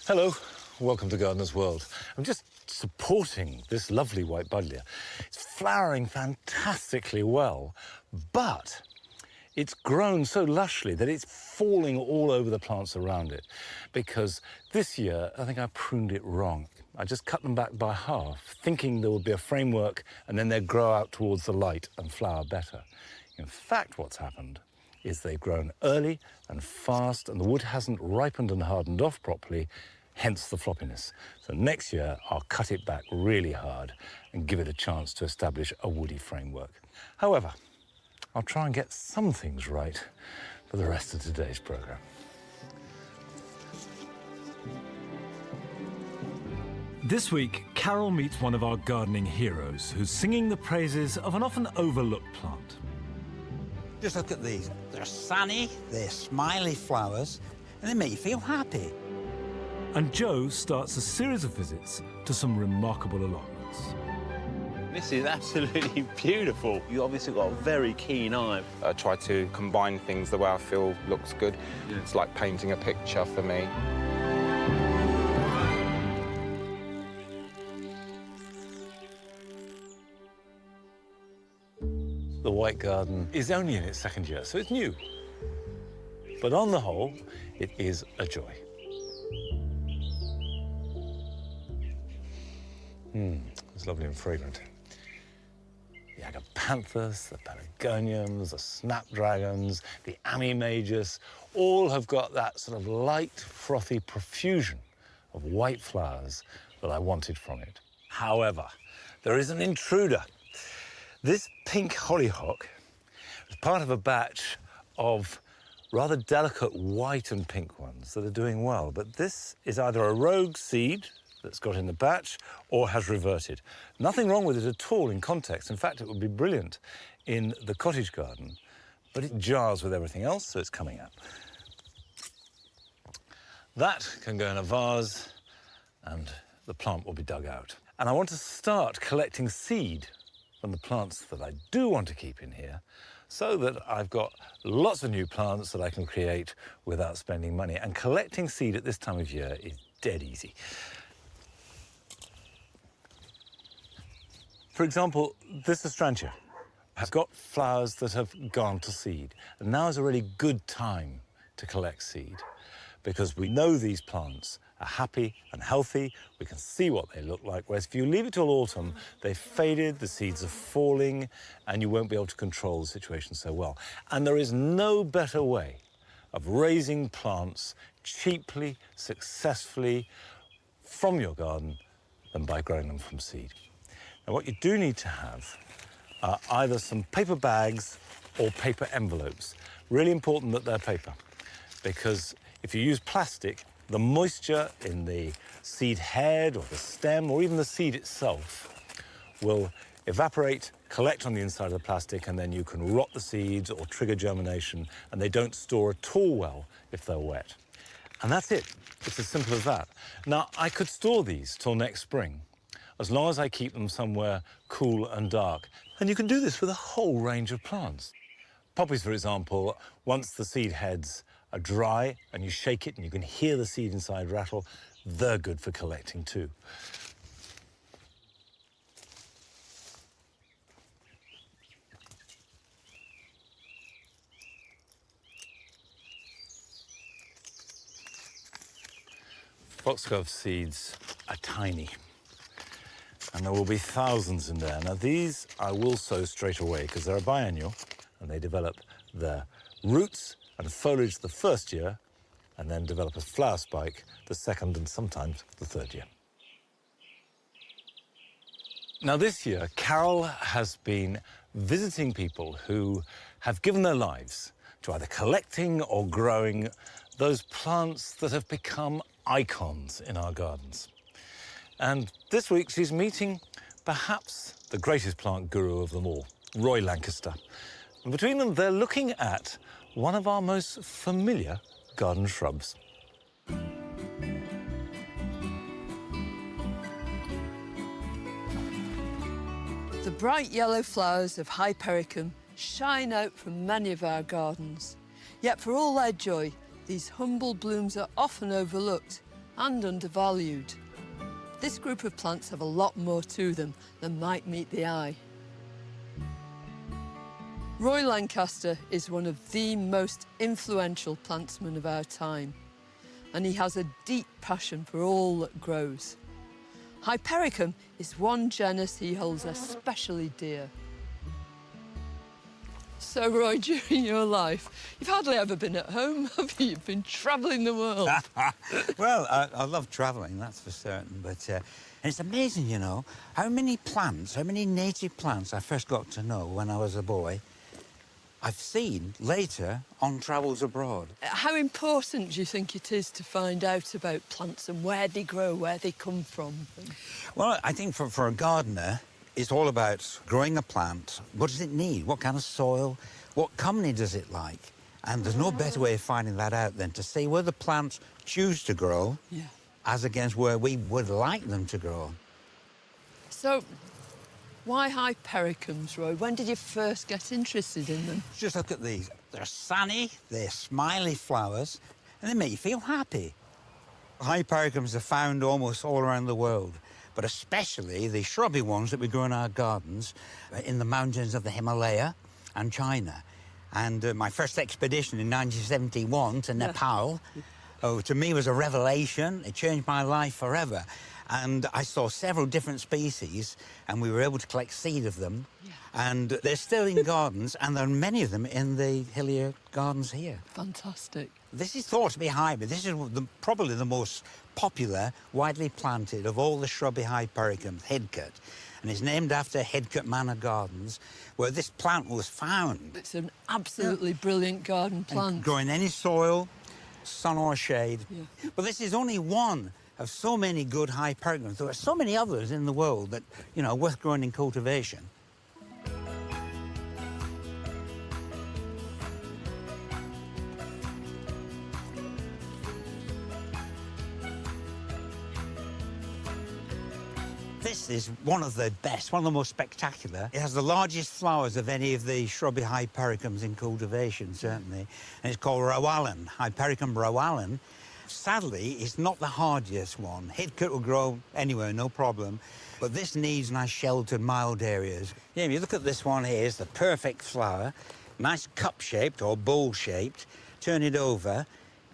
Hello, welcome to Gardener's World. I'm just supporting this lovely white Buddleja. It's flowering fantastically well, but it's grown so lushly that it's falling all over the plants around it, because this year I think I pruned it wrong. I just cut them back by half, thinking there would be a framework and then they'd grow out towards the light and flower better. In fact, what's happened is they've grown early and fast, and the wood hasn't ripened and hardened off properly, hence the floppiness. So next year, I'll cut it back really hard and give it a chance to establish a woody framework. However, I'll try and get some things right for the rest of today's programme. This week, Carol meets one of our gardening heroes who's singing the praises of an often overlooked plant. Just look at these. They're sunny, they're smiley flowers, and they make you feel happy. And Joe starts a series of visits to some remarkable allotments. This is absolutely beautiful. You obviously got a very keen eye. I try to combine things the way I feel looks good. Yeah. It's like painting a picture for me. The White Garden is only in its second year, so it's new. But on the whole, it is a joy. It's lovely and fragrant. The agapanthus, the pelargoniums, the snapdragons, the animagus, all have got that sort of light, frothy profusion of white flowers that I wanted from it. However, there is an intruder. This pink hollyhock is part of a batch of rather delicate white and pink ones that are doing well. But this is either a rogue seed that's got in the batch or has reverted. Nothing wrong with it at all in context. In fact, it would be brilliant in the cottage garden, but it jars with everything else, so it's coming out. That can go in a vase and the plant will be dug out. And I want to start collecting seed from the plants that I do want to keep in here, so that I've got lots of new plants that I can create without spending money. And collecting seed at this time of year is dead easy. For example, this astrantia has got flowers that have gone to seed. And now is a really good time to collect seed, because we know these plants are happy and healthy. We can see what they look like, whereas if you leave it till autumn, they've faded, the seeds are falling, and you won't be able to control the situation so well. And there is no better way of raising plants cheaply, successfully from your garden than by growing them from seed. Now, what you do need to have are either some paper bags or paper envelopes. Really important that they're paper, because if you use plastic, the moisture in the seed head or the stem or even the seed itself will evaporate, collect on the inside of the plastic, and then you can rot the seeds or trigger germination, and they don't store at all well if they're wet. And that's it. It's as simple as that. Now, I could store these till next spring, as long as I keep them somewhere cool and dark. And you can do this with a whole range of plants. Poppies, for example, once the seed heads are dry and you shake it and you can hear the seed inside rattle, they're good for collecting too. Foxglove seeds are tiny, and there will be thousands in there. Now, these I will sow straight away because they're a biennial, and they develop their roots and foliage the first year, and then develop a flower spike the second and sometimes the third year. Now, this year, Carol has been visiting people who have given their lives to either collecting or growing those plants that have become icons in our gardens. And this week, she's meeting perhaps the greatest plant guru of them all, Roy Lancaster. And between them, they're looking at one of our most familiar garden shrubs. The bright yellow flowers of Hypericum shine out from many of our gardens. Yet for all their joy, these humble blooms are often overlooked and undervalued. This group of plants have a lot more to them than might meet the eye. Roy Lancaster is one of the most influential plantsmen of our time, and he has a deep passion for all that grows. Hypericum is one genus he holds especially dear. So, Roy, during your life, you've hardly ever been at home, have you? You've been travelling the world. Well, I love travelling, that's for certain, but and it's amazing, you know, how many plants, how many native plants I first got to know when I was a boy, I've seen later on travels abroad. How important do you think it is to find out about plants and where they grow, where they come from? Well, I think for a gardener, it's all about growing a plant. What does it need? What kind of soil? What company does it like? And there's no better way of finding that out than to see where the plants choose to grow as against where we would like them to grow. So, why hypericums, Roy? When did you first get interested in them? Just look at these. They're sunny, they're smiley flowers, and they make you feel happy. Hypericums are found almost all around the world, but especially the shrubby ones that we grow in our gardens in the mountains of the Himalaya and China. And my first expedition in 1971 to Nepal, to me was a revelation. It changed my life forever. And I saw several different species, and we were able to collect seed of them. And they're still in gardens, and there are many of them in the hillier gardens here. Fantastic. This is thought to be hybrid. This is probably the most popular, widely planted of all the shrubby hypericums, headcut. And it's named after Headcut Manor Gardens, where this plant was found. It's an absolutely brilliant garden plant. And grow in any soil, sun or shade. But this is only one of so many good hypericums. There are so many others in the world that, you know, are worth growing in cultivation. This is one of the best, one of the most spectacular. It has the largest flowers of any of the shrubby hypericums in cultivation, certainly. And it's called Rowallan, Hypericum rowallan. Sadly, it's not the hardiest one. Headcut will grow anywhere, no problem. But this needs nice sheltered, mild areas. Yeah, if you look at this one here, it's the perfect flower. Nice cup-shaped or bowl-shaped. Turn it over.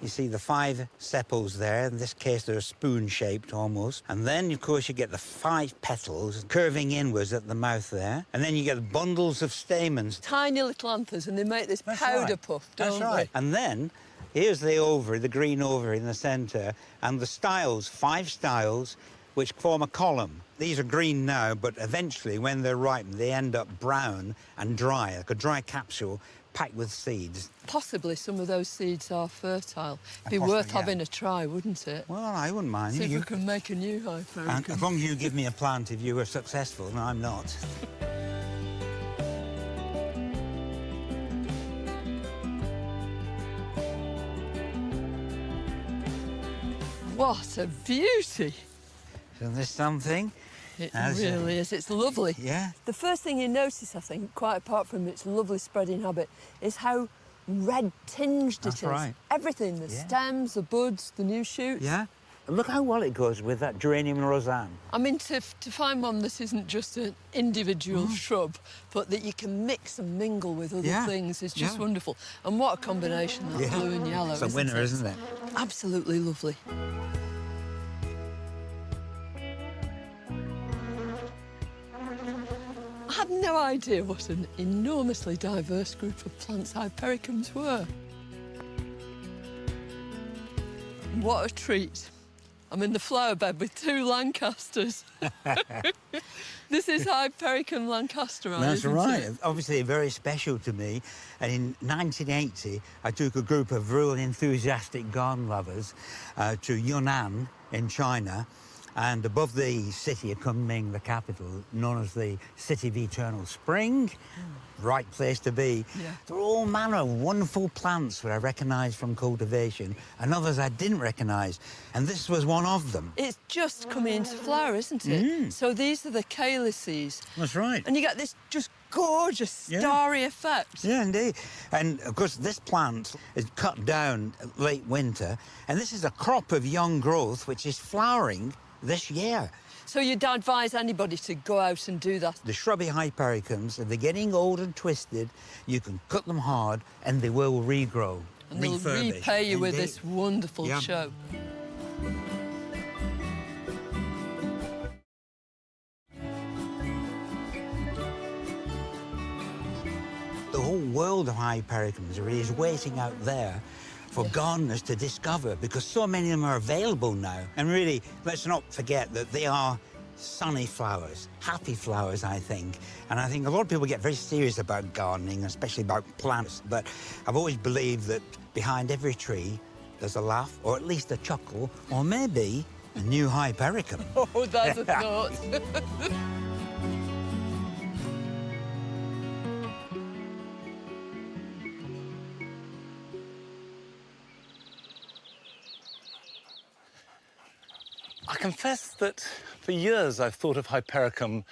You see the 5 sepals there. In this case, they're spoon-shaped almost. And then, of course, you get the 5 petals curving inwards at the mouth there. And then you get bundles of stamens. Tiny little anthers, and they make this powder puff, don't they? And then, here's the ovary, the green ovary in the centre, and the styles, 5 styles, which form a column. These are green now, but eventually, when they're ripened, they end up brown and dry, like a dry capsule packed with seeds. Possibly some of those seeds are fertile. It'd be worth having a try, wouldn't it? Well, I wouldn't mind. See if we can make a new hypericum. And as long as you give me a plant if you were successful, and I'm not. What a beauty! Isn't this something? It really is. It's lovely. Yeah. The first thing you notice, I think, quite apart from its lovely spreading habit, is how red tinged it is. That's right. Everything, the stems, the buds, the new shoots. Yeah. Look how well it goes with that geranium roseanne. I mean, to find one that isn't just an individual shrub, but that you can mix and mingle with other things is just wonderful. And what a combination, that blue and yellow, It's a winner, isn't it? Absolutely lovely. I had no idea what an enormously diverse group of plants hypericums were. What a treat. I'm in the flower bed with 2 Lancasters. This is Hypericum Lancasteri. That's right. Obviously very special to me. And in 1980, I took a group of real enthusiastic garden lovers to Yunnan in China. And above the city of Kunming, the capital, known as the City of Eternal Spring, right place to be. Yeah. There are all manner of wonderful plants that I recognised from cultivation and others I didn't recognise, and this was one of them. It's just coming into flower, isn't it? So these are the Callaloo. That's right. And you get this just gorgeous starry effect. Yeah, indeed. And, of course, this plant is cut down late winter, and this is a crop of young growth which is flowering this year. So you'd advise anybody to go out and do that? The shrubby hypericums, if they're getting old and twisted, you can cut them hard and they will regrow, And they'll refurbish. repay you with Indeed. this wonderful Yeah. show. The whole world of hypericums really is waiting out there for gardeners to discover, because so many of them are available now. And really, let's not forget that they are sunny flowers, happy flowers, I think. And I think a lot of people get very serious about gardening, especially about plants. But I've always believed that behind every tree, there's a laugh, or at least a chuckle, or maybe a new hypericum. Oh, that's a thought. I confess that for years I've thought of Hypericum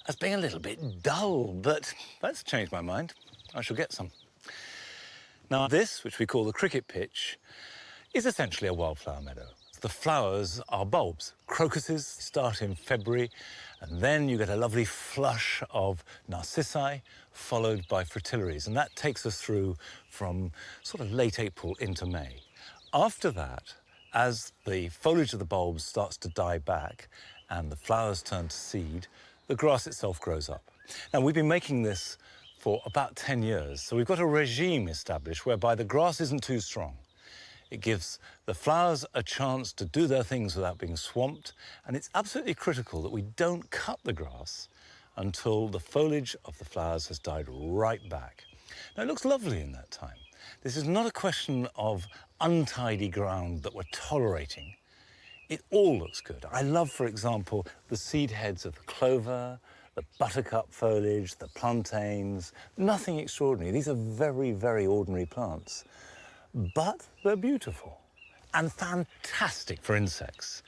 as being a little bit dull, but that's changed my mind. I shall get some. Now, this, which we call the cricket pitch, is essentially a wildflower meadow. The flowers are bulbs. Crocuses start in February, and then you get a lovely flush of narcissi, followed by fritillaries, and that takes us through from sort of late April into May. After that, as the foliage of the bulbs starts to die back and the flowers turn to seed, the grass itself grows up. Now, we've been making this for about 10 years, so we've got a regime established whereby the grass isn't too strong. It gives the flowers a chance to do their things without being swamped, and it's absolutely critical that we don't cut the grass until the foliage of the flowers has died right back. Now, it looks lovely in that time. This is not a question of untidy ground that we're tolerating. It all looks good. I love, for example, the seed heads of the clover, the buttercup foliage, the plantains. Nothing extraordinary. These are very, very ordinary plants. But they're beautiful and fantastic for insects.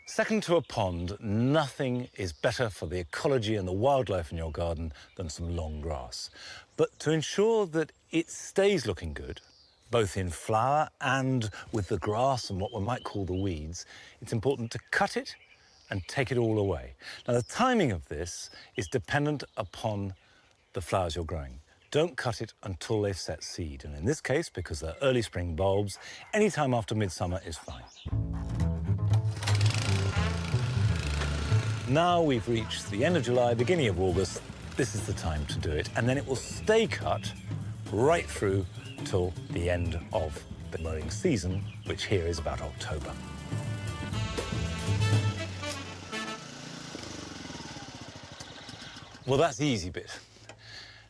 Second to a pond, nothing is better for the ecology and the wildlife in your garden than some long grass. But to ensure that it stays looking good, both in flower and with the grass and what we might call the weeds, it's important to cut it and take it all away. Now, the timing of this is dependent upon the flowers you're growing. Don't cut it until they've set seed. And in this case, because they're early spring bulbs, any time after midsummer is fine. Now we've reached the end of July, beginning of August, this is the time to do it. And then it will stay cut right through till the end of the mowing season, which here is about October. Well, that's the easy bit.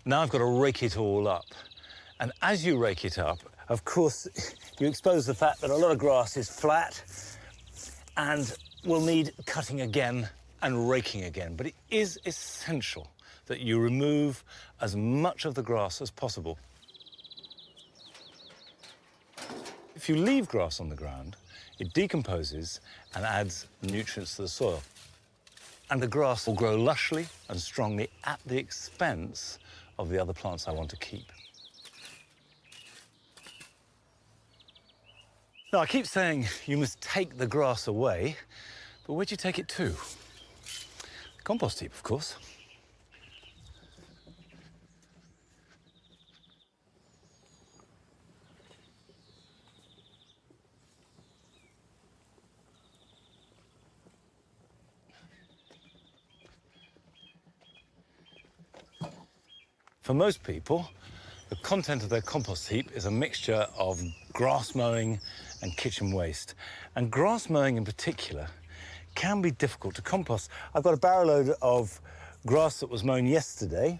Now I've got to rake it all up. And as you rake it up, of course, you expose the fact that a lot of grass is flat and will need cutting again and raking again. But it is essential that you remove as much of the grass as possible. If you leave grass on the ground, it decomposes and adds nutrients to the soil. And the grass will grow lushly and strongly at the expense of the other plants I want to keep. Now, I keep saying you must take the grass away, but where'd you take it to? The compost heap, of course. For most people, the content of their compost heap is a mixture of grass mowing and kitchen waste. And grass mowing in particular can be difficult to compost. I've got a barrow load of grass that was mown yesterday,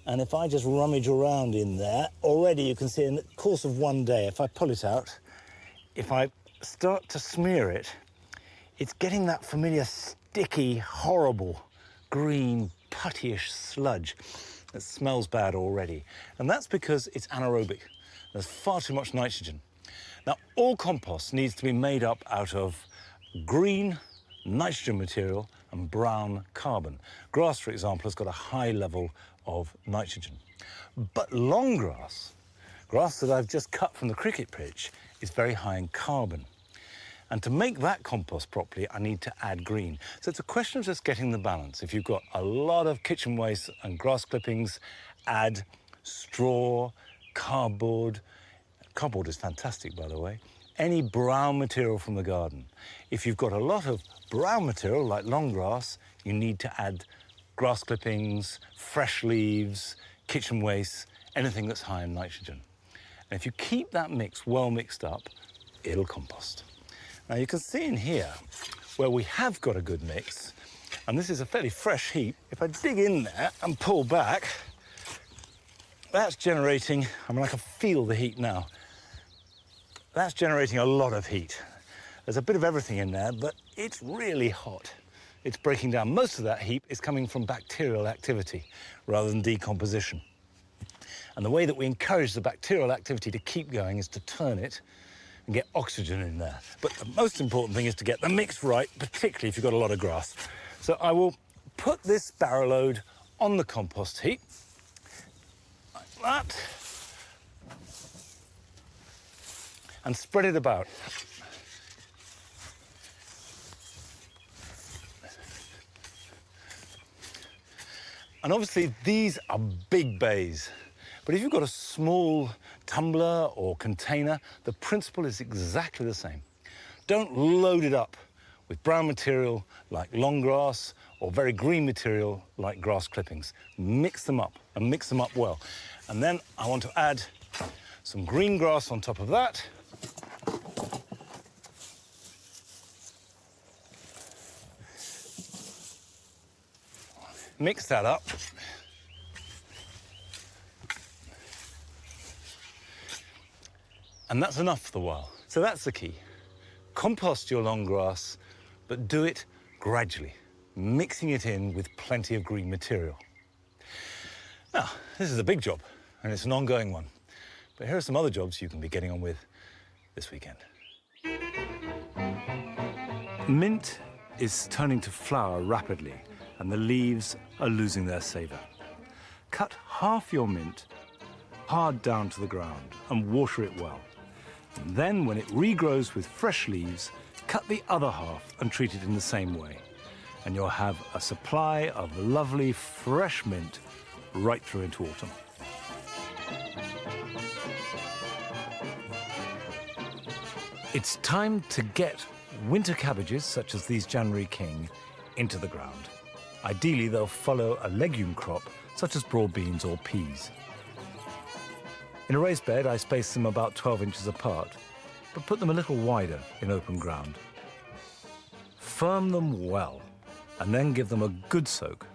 and if I just rummage around in there, already you can see in the course of one day, if I pull it out, if I start to smear it, it's getting that familiar sticky, horrible, green, puttyish sludge that smells bad already. And that's because it's anaerobic. There's far too much nitrogen. Now, all compost needs to be made up out of green nitrogen material and brown carbon. Grass, for example, has got a high level of nitrogen. But long grass that I've just cut from the cricket pitch, is very high in carbon. And to make that compost properly, I need to add green. So it's a question of just getting the balance. If you've got a lot of kitchen waste and grass clippings, add straw, cardboard. Cardboard is fantastic, by the way. Any brown material from the garden. If you've got a lot of brown material, like long grass, you need to add grass clippings, fresh leaves, kitchen waste, anything that's high in nitrogen. And if you keep that mix well mixed up, it'll compost. Now you can see in here where we have got a good mix, and this is a fairly fresh heap. If I dig in there and pull back, that's generating, I mean, I can feel the heat now. That's generating a lot of heat. There's a bit of everything in there, but it's really hot. It's breaking down. Most of that heat is coming from bacterial activity rather than decomposition. And the way that we encourage the bacterial activity to keep going is to turn it and get oxygen in there. But the most important thing is to get the mix right, particularly if you've got a lot of grass. So I will put this barrow load on the compost heap, like that, and spread it about. And obviously these are big bays, but if you've got a small tumbler or container, the principle is exactly the same. Don't load it up with brown material like long grass or very green material like grass clippings. Mix them up and mix them up well. And then I want to add some green grass on top of that. Mix that up. And that's enough for the while. So that's the key. Compost your long grass, but do it gradually, mixing it in with plenty of green material. Now, this is a big job, and it's an ongoing one. But here are some other jobs you can be getting on with this weekend. Mint is turning to flower rapidly, and the leaves are losing their savour. Cut half your mint hard down to the ground and water it well. And then, when it regrows with fresh leaves, cut the other half and treat it in the same way. And you'll have a supply of lovely, fresh mint right through into autumn. It's time to get winter cabbages, such as these January King, into the ground. Ideally, they'll follow a legume crop, such as broad beans or peas. In a raised bed, I space them about 12 inches apart, but put them a little wider in open ground. Firm them well, and then give them a good soak.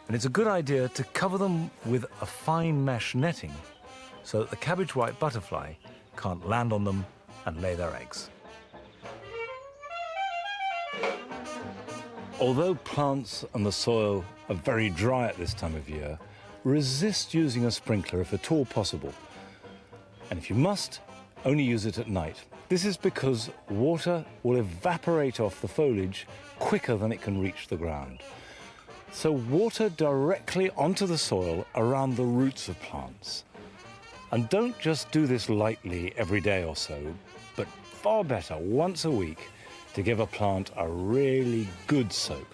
And it's a good idea to cover them with a fine mesh netting so that the cabbage white butterfly can't land on them and lay their eggs. Although plants and the soil are very dry at this time of year, resist using a sprinkler if at all possible. And if you must, only use it at night. This is because water will evaporate off the foliage quicker than it can reach the ground. So water directly onto the soil around the roots of plants. And don't just do this lightly every day or so, but far better once a week to give a plant a really good soak.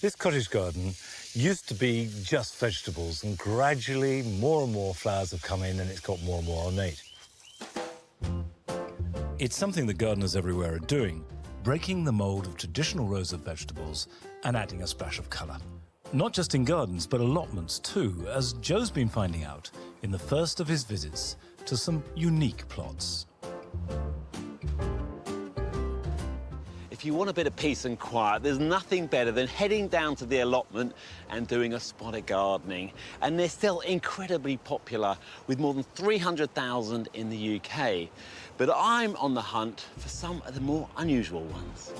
This cottage garden used to be just vegetables, and gradually more and more flowers have come in and it's got more and more ornate. It's something that gardeners everywhere are doing, breaking the mold of traditional rows of vegetables and adding a splash of colour. Not just in gardens, but allotments too, as Joe's been finding out in the first of his visits to some unique plots. If you want a bit of peace and quiet, there's nothing better than heading down to the allotment and doing a spot of gardening. And they're still incredibly popular, with more than 300,000 in the UK. But I'm on the hunt for some of the more unusual ones.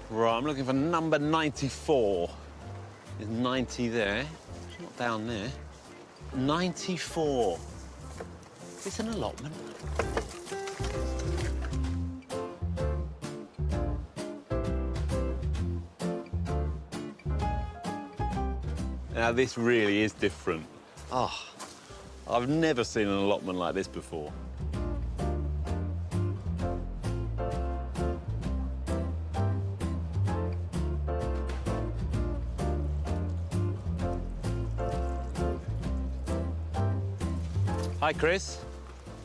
Right, I'm looking for number 94. There's 90 there. It's not down there. 94. It's an allotment. Now, this really is different. Oh, I've never seen an allotment like this before. Hi, Chris.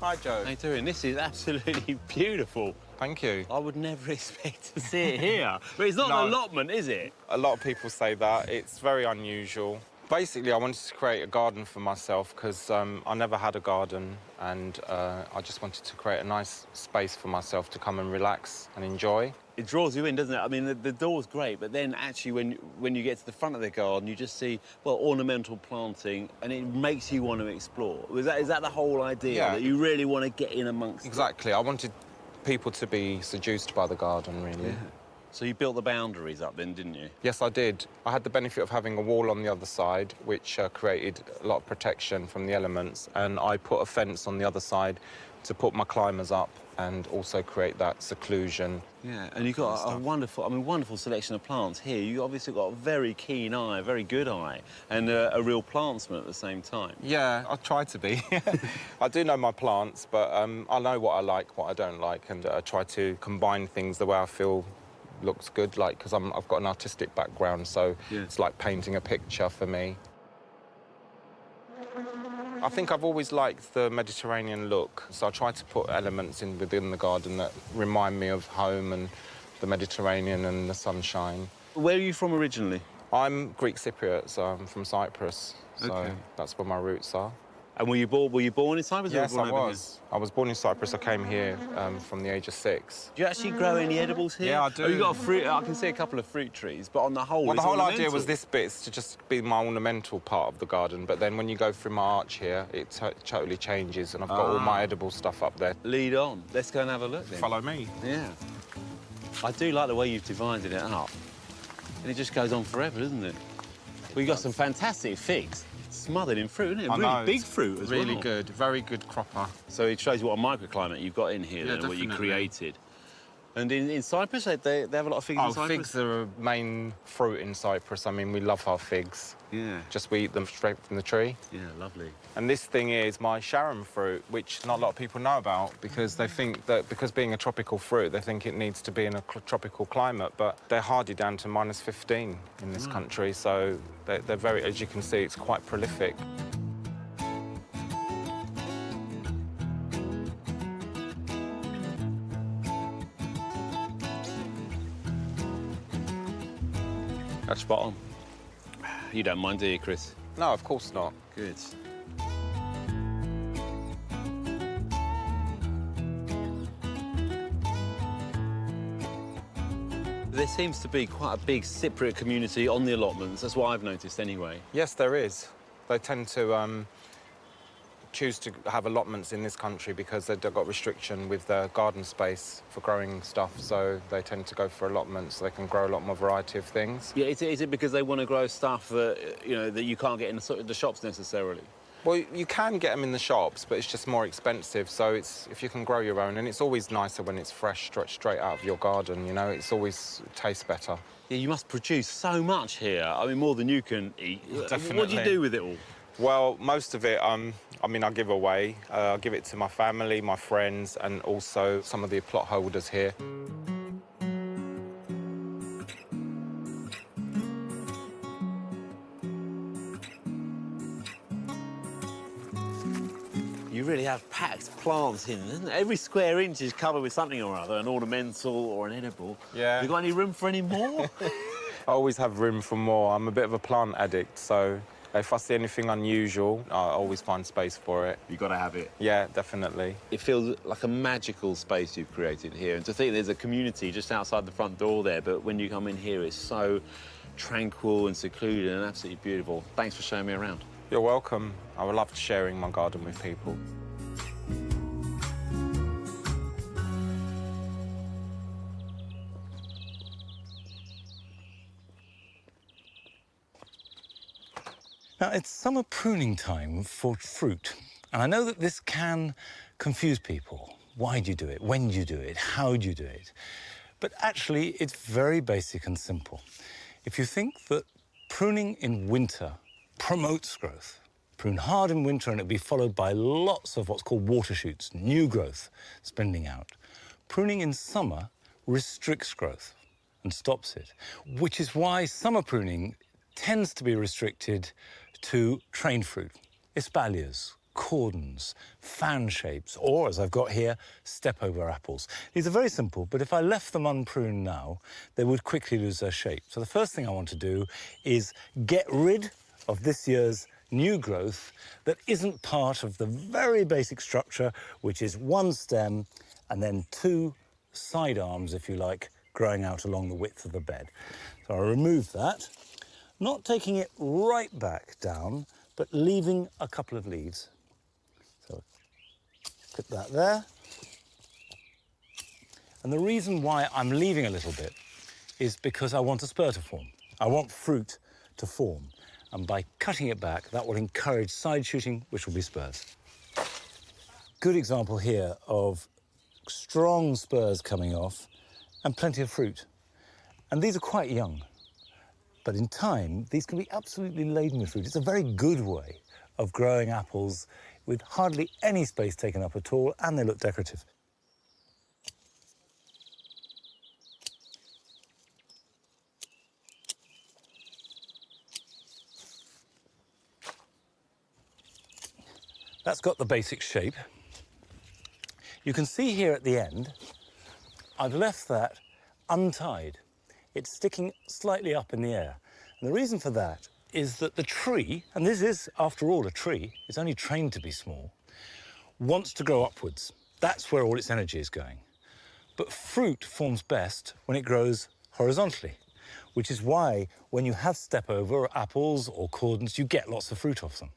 Hi, Joe. How you doing? This is absolutely beautiful. Thank you. I would never expect to see it here. But it's not No. an allotment, is it? A lot of people say that. It's very unusual. Basically, I wanted to create a garden for myself because I never had a garden, and I just wanted to create a nice space for myself to come and relax and enjoy. It draws you in, doesn't it? I mean, the door's great, but then actually when you get to the front of the garden, you just see, well, ornamental planting, and it makes you want to explore. Is that the whole idea? Yeah. That you really want to get in amongst it? Exactly. I wanted people to be seduced by the garden, really. Yeah. So you built the boundaries up then, didn't you? Yes, I did. I had the benefit of having a wall on the other side, which created a lot of protection from the elements, and I put a fence on the other side to put my climbers up and also create that seclusion. Yeah, and you've got a wonderful selection of plants here. You obviously got a very keen eye, a very good eye, and a real plantsman at the same time. Yeah, I try to be. I do know my plants, but I know what I like, what I don't like, and I try to combine things the way I feel looks good, like, because I've got an artistic background, so Yeah. it's like painting a picture for me. I think I've always liked the Mediterranean look, so I try to put elements in within the garden that remind me of home and the Mediterranean and the sunshine. Where are you from originally? I'm Greek Cypriot, so I'm from Cyprus, so Okay. that's where my roots are. And were you born in Cyprus? or Yes, born I over was. I was born in Cyprus. I came here from the age of 6. here? Do you actually grow any edibles here? Yeah, I do. Oh, you got a fruit. I can see a couple of fruit trees, but on the whole, Well, the it's whole idea ornamental. was this bit is to just be my ornamental part of the garden, but then when you go through my arch here, it totally changes, and I've got all my edible stuff up there. Lead on. Let's go and have a look then. Follow me. Yeah. I do like the way you've divided it up. And it just goes on forever, doesn't it? Well, you got some fantastic figs. Smothered in fruit, isn't it? I Really know, big it's fruit as well. Really good, very good cropper. So it shows you what a microclimate you've got in here Yeah, then, and what you definitely. created. And in Cyprus, they have a lot of figs in Oh, Cyprus? figs are a main fruit in Cyprus. I mean, we love our figs. Yeah. Just we eat them straight from the tree. Yeah, lovely. And this thing is my Sharon fruit, which not a lot of people know about because they think that because being a tropical fruit, they think it needs to be in a tropical climate, but they're hardy down to -15 in this country, so they're very, as you can see, it's quite prolific. That's spot on. You don't mind, do you, Chris? No, of course not. Good. There seems to be quite a big Cypriot community on the allotments. That's what I've noticed anyway. Yes, there is. They tend to choose to have allotments in this country because they've got restriction with their garden space for growing stuff, so they tend to go for allotments so they can grow a lot more variety of things. Yeah, is it because they want to grow stuff that, that you can't get in the shops necessarily? Well, you can get them in the shops, but it's just more expensive, so if you can grow your own, and it's always nicer when it's fresh, straight out of your garden, you know, it tastes better. Yeah, you must produce so much here. I mean, more than you can eat. Definitely. What do you do with it all? Well, most of it, I give away. I give it to my family, my friends, and also some of the plot holders here. You really have packed plants in, isn't it? Every square inch is covered with something or other, an ornamental or an edible. Yeah. Have you got any room for any more? I always have room for more. I'm a bit of a plant addict, so If I see anything unusual, I always find space for it. You've got to have it. Yeah, definitely. It feels like a magical space you've created here. And to think there's a community just outside the front door there, but when you come in here, it's so tranquil and secluded and absolutely beautiful. Thanks for showing me around. You're welcome. I would love sharing my garden with people. Now, it's summer pruning time for fruit, and I know that this can confuse people. Why do you do it? When do you do it? How do you do it? But actually, it's very basic and simple. If you think that pruning in winter promotes growth, prune hard in winter and it'll be followed by lots of what's called water shoots, new growth springing out. Pruning in summer restricts growth and stops it, which is why summer pruning tends to be restricted to trained fruit, espaliers, cordons, fan shapes, or, as I've got here, step-over apples. These are very simple, but if I left them unpruned now, they would quickly lose their shape. So the first thing I want to do is get rid of this year's new growth that isn't part of the very basic structure, which is one stem and then two side arms, if you like, growing out along the width of the bed. So I remove that, not taking it right back down, but leaving a couple of leaves. So put that there. And the reason why I'm leaving a little bit is because I want a spur to form. I want fruit to form. And by cutting it back, that will encourage side shooting, which will be spurs. Good example here of strong spurs coming off and plenty of fruit. And these are quite young. But in time, these can be absolutely laden with fruit. It's a very good way of growing apples with hardly any space taken up at all, and they look decorative. That's got the basic shape. You can see here at the end, I've left that untied. It's sticking slightly up in the air. And the reason for that is that the tree, and this is, after all, a tree, it's only trained to be small, wants to grow upwards. That's where all its energy is going. But fruit forms best when it grows horizontally, which is why when you have step-over or apples or cordons, you get lots of fruit off them.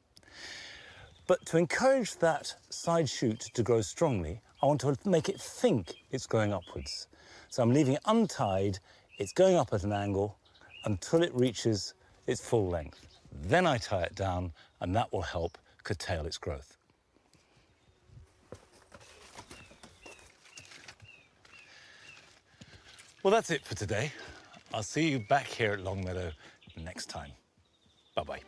But to encourage that side shoot to grow strongly, I want to make it think it's going upwards. So I'm leaving it untied, it's going up at an angle until it reaches its full length. Then I tie it down, and that will help curtail its growth. Well, that's it for today. I'll see you back here at Longmeadow next time. Bye-bye.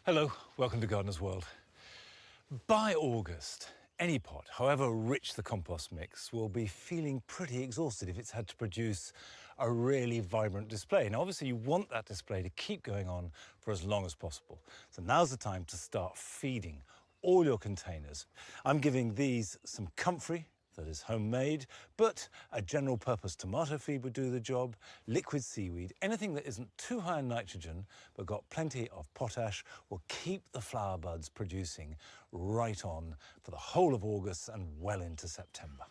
Hello, welcome to Gardener's World. By August, any pot, however rich the compost mix, will be feeling pretty exhausted if it's had to produce a really vibrant display. Now, obviously, you want that display to keep going on for as long as possible. So now's the time to start feeding all your containers. I'm giving these some comfrey, that is homemade, but a general purpose tomato feed would do the job, liquid seaweed, anything that isn't too high in nitrogen but got plenty of potash will keep the flower buds producing right on for the whole of August and well into September.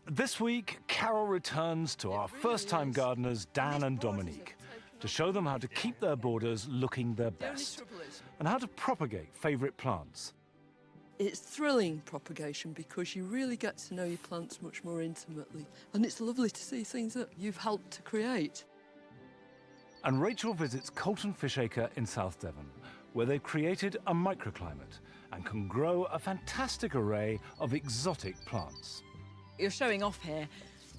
This week, Carol returns to our first-time gardeners, Dan and Dominique, to show them how to keep their borders looking their best and how to propagate favourite plants. It's thrilling propagation because you really get to know your plants much more intimately, and it's lovely to see things that you've helped to create. And Rachel visits Coleton Fishacre in South Devon, where they've created a microclimate and can grow a fantastic array of exotic plants. You're showing off here.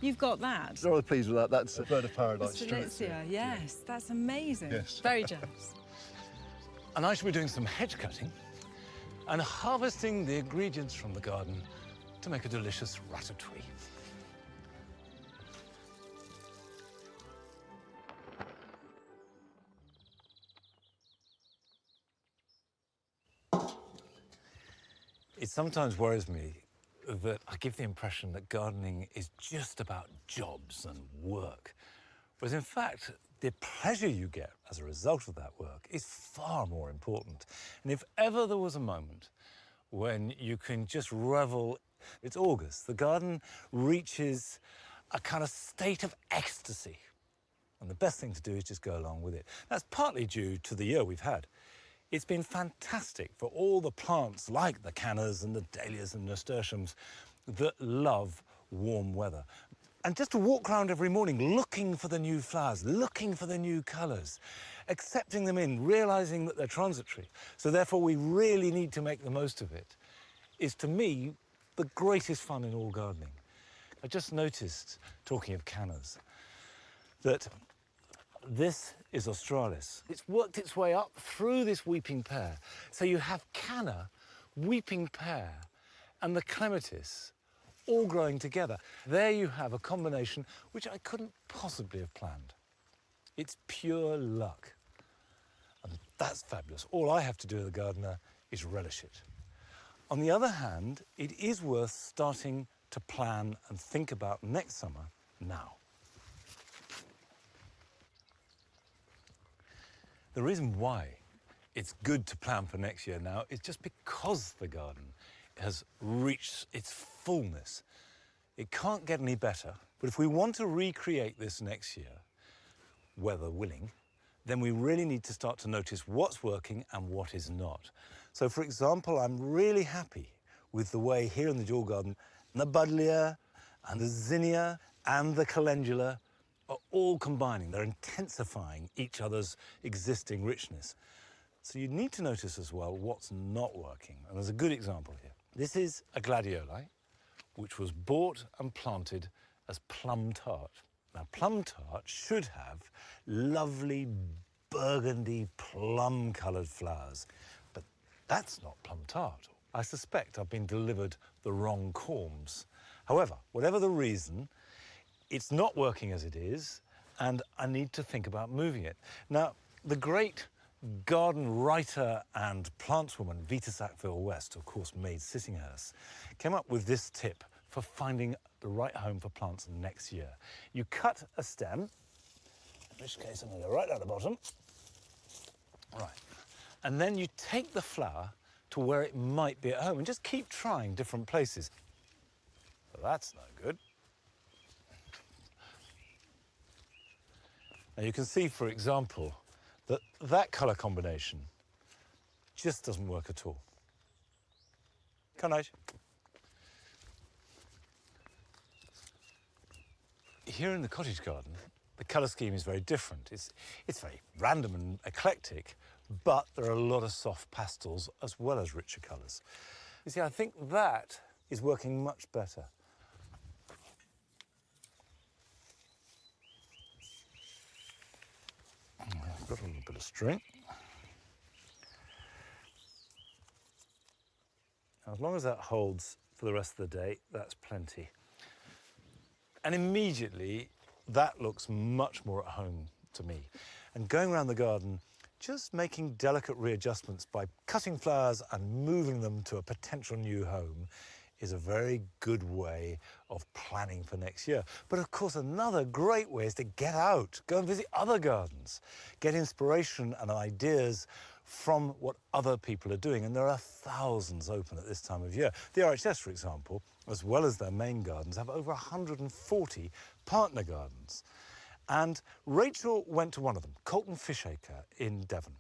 You've got that. I'm really pleased with that. That's a bird of paradise. Strelitzia, yes, that's amazing. Yes. Very jealous. And I shall be doing some hedge cutting and harvesting the ingredients from the garden to make a delicious ratatouille. It sometimes worries me that I give the impression that gardening is just about jobs and work, whereas in fact, the pleasure you get as a result of that work is far more important. And if ever there was a moment when you can just revel, it's August. The garden reaches a kind of state of ecstasy. And the best thing to do is just go along with it. That's partly due to the year we've had. It's been fantastic for all the plants like the cannas and the dahlias and nasturtiums that love warm weather. And just to walk around every morning looking for the new flowers, looking for the new colours, accepting them in, realising that they're transitory. So therefore we really need to make the most of it, is to me the greatest fun in all gardening. I just noticed, talking of cannas, that this is Australis. It's worked its way up through this weeping pear. So you have canna, weeping pear, and the clematis all growing together. There you have a combination which I couldn't possibly have planned. It's pure luck. And that's fabulous. All I have to do as a gardener is relish it. On the other hand, it is worth starting to plan and think about next summer now. The reason why it's good to plan for next year now is just because the garden has reached its fullness. It can't get any better, but if we want to recreate this next year, weather willing, then we really need to start to notice what's working and what is not. So for example, I'm really happy with the way here in the dual garden, the Buddleja and the zinnia and the calendula are all combining. They're intensifying each other's existing richness. So you need to notice as well what's not working. And there's a good example here. This is a gladioli, which was bought and planted as plum tart. Now, plum tart should have lovely burgundy plum-coloured flowers, but that's not plum tart. I suspect I've been delivered the wrong corms. However, whatever the reason, it's not working as it is, and I need to think about moving it. Now, the great garden writer and plantswoman Vita Sackville-West, of course made Sissinghurst, came up with this tip for finding the right home for plants next year. You cut a stem, in which case I'm going to go right down the bottom. Right. And then you take the flower to where it might be at home and just keep trying different places. But that's no good. Now you can see, for example, that that colour combination just doesn't work at all. Come on. Here in the cottage garden, the colour scheme is very different. It's very random and eclectic, but there are a lot of soft pastels as well as richer colours. You see, I think that is working much better. I've got a little bit of string. Now, as long as that holds for the rest of the day, that's plenty. And immediately, that looks much more at home to me. And going around the garden, just making delicate readjustments by cutting flowers and moving them to a potential new home is a very good way of planning for next year. But of course, another great way is to get out, go and visit other gardens, get inspiration and ideas from what other people are doing. And there are thousands open at this time of year. The RHS, for example, as well as their main gardens, have over 140 partner gardens. And Rachel went to one of them, Coleton Fishacre in Devon,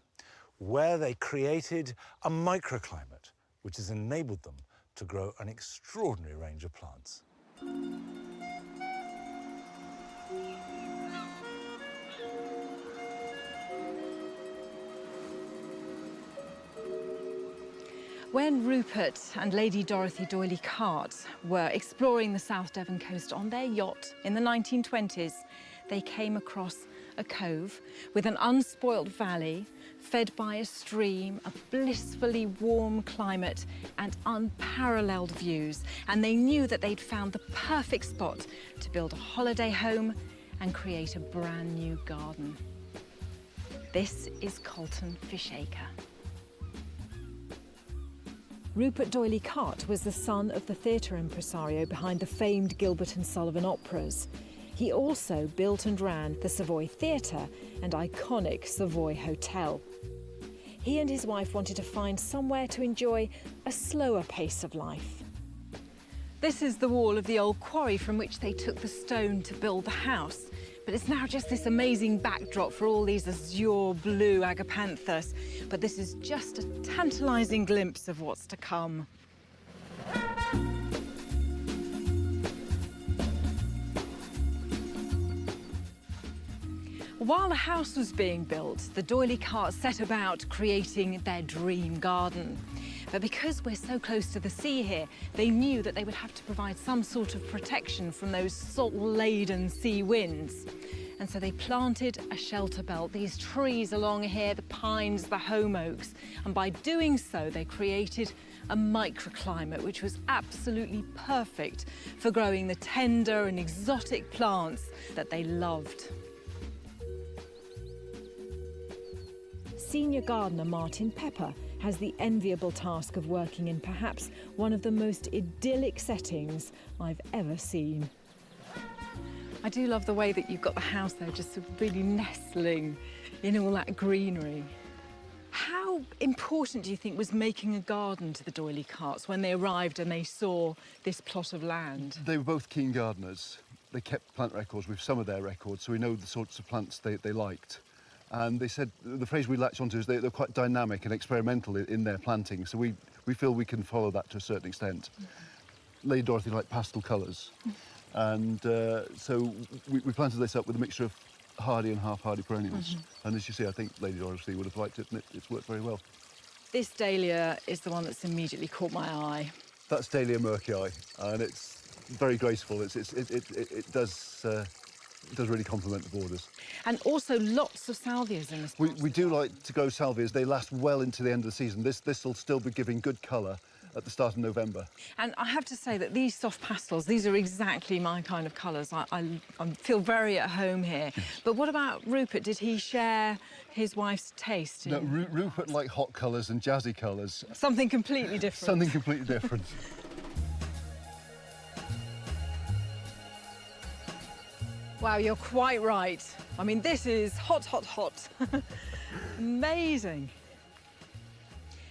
where they created a microclimate, which has enabled them to grow an extraordinary range of plants. When Rupert and Lady Dorothy D'Oyley Carte were exploring the South Devon coast on their yacht in the 1920s, they came across a cove with an unspoilt valley fed by a stream, a blissfully warm climate and unparalleled views. And they knew that they'd found the perfect spot to build a holiday home and create a brand new garden. This is Coleton Fishacre. Rupert D'Oyley Carte was the son of the theatre impresario behind the famed Gilbert and Sullivan operas. He also built and ran the Savoy Theatre and iconic Savoy Hotel. He and his wife wanted to find somewhere to enjoy a slower pace of life. This is the wall of the old quarry from which they took the stone to build the house. But it's now just this amazing backdrop for all these azure blue agapanthus. But this is just a tantalising glimpse of what's to come. While the house was being built, the D'Oyley Carte set about creating their dream garden. But because we're so close to the sea here, they knew that they would have to provide some sort of protection from those salt-laden sea winds. And so they planted a shelter belt, these trees along here, the pines, the home oaks. And by doing so, they created a microclimate, which was absolutely perfect for growing the tender and exotic plants that they loved. Senior gardener Martin Pepper has the enviable task of working in perhaps one of the most idyllic settings I've ever seen. I do love the way that you've got the house there just sort of really nestling in all that greenery. How important do you think was making a garden to the D'Oyley Cartes when they arrived and they saw this plot of land? They were both keen gardeners. They kept plant records with some of their records, so we know the sorts of plants they liked. And they said, the phrase we latched onto is they're quite dynamic and experimental in their planting, so we feel we can follow that to a certain extent. Lady Dorothy liked pastel colours, and so we planted this up with a mixture of hardy and half-hardy perennials. And as you see, I think Lady Dorothy would have liked it, and it's worked very well. This dahlia is the one that's immediately caught my eye. That's Dahlia Murkii, and it's very graceful. It does really complement the borders. And also lots of salvias in this plant. We do like to grow salvias. They last well into the end of the season. This will still be giving good colour at the start of November. And I have to say that these soft pastels, these are exactly my kind of colours. I feel very at home here. But what about Rupert? Did he share his wife's taste? No, Rupert liked hot colours and jazzy colours. Something completely different. Something completely different. Wow, you're quite right. I mean, this is hot, hot, hot. Amazing.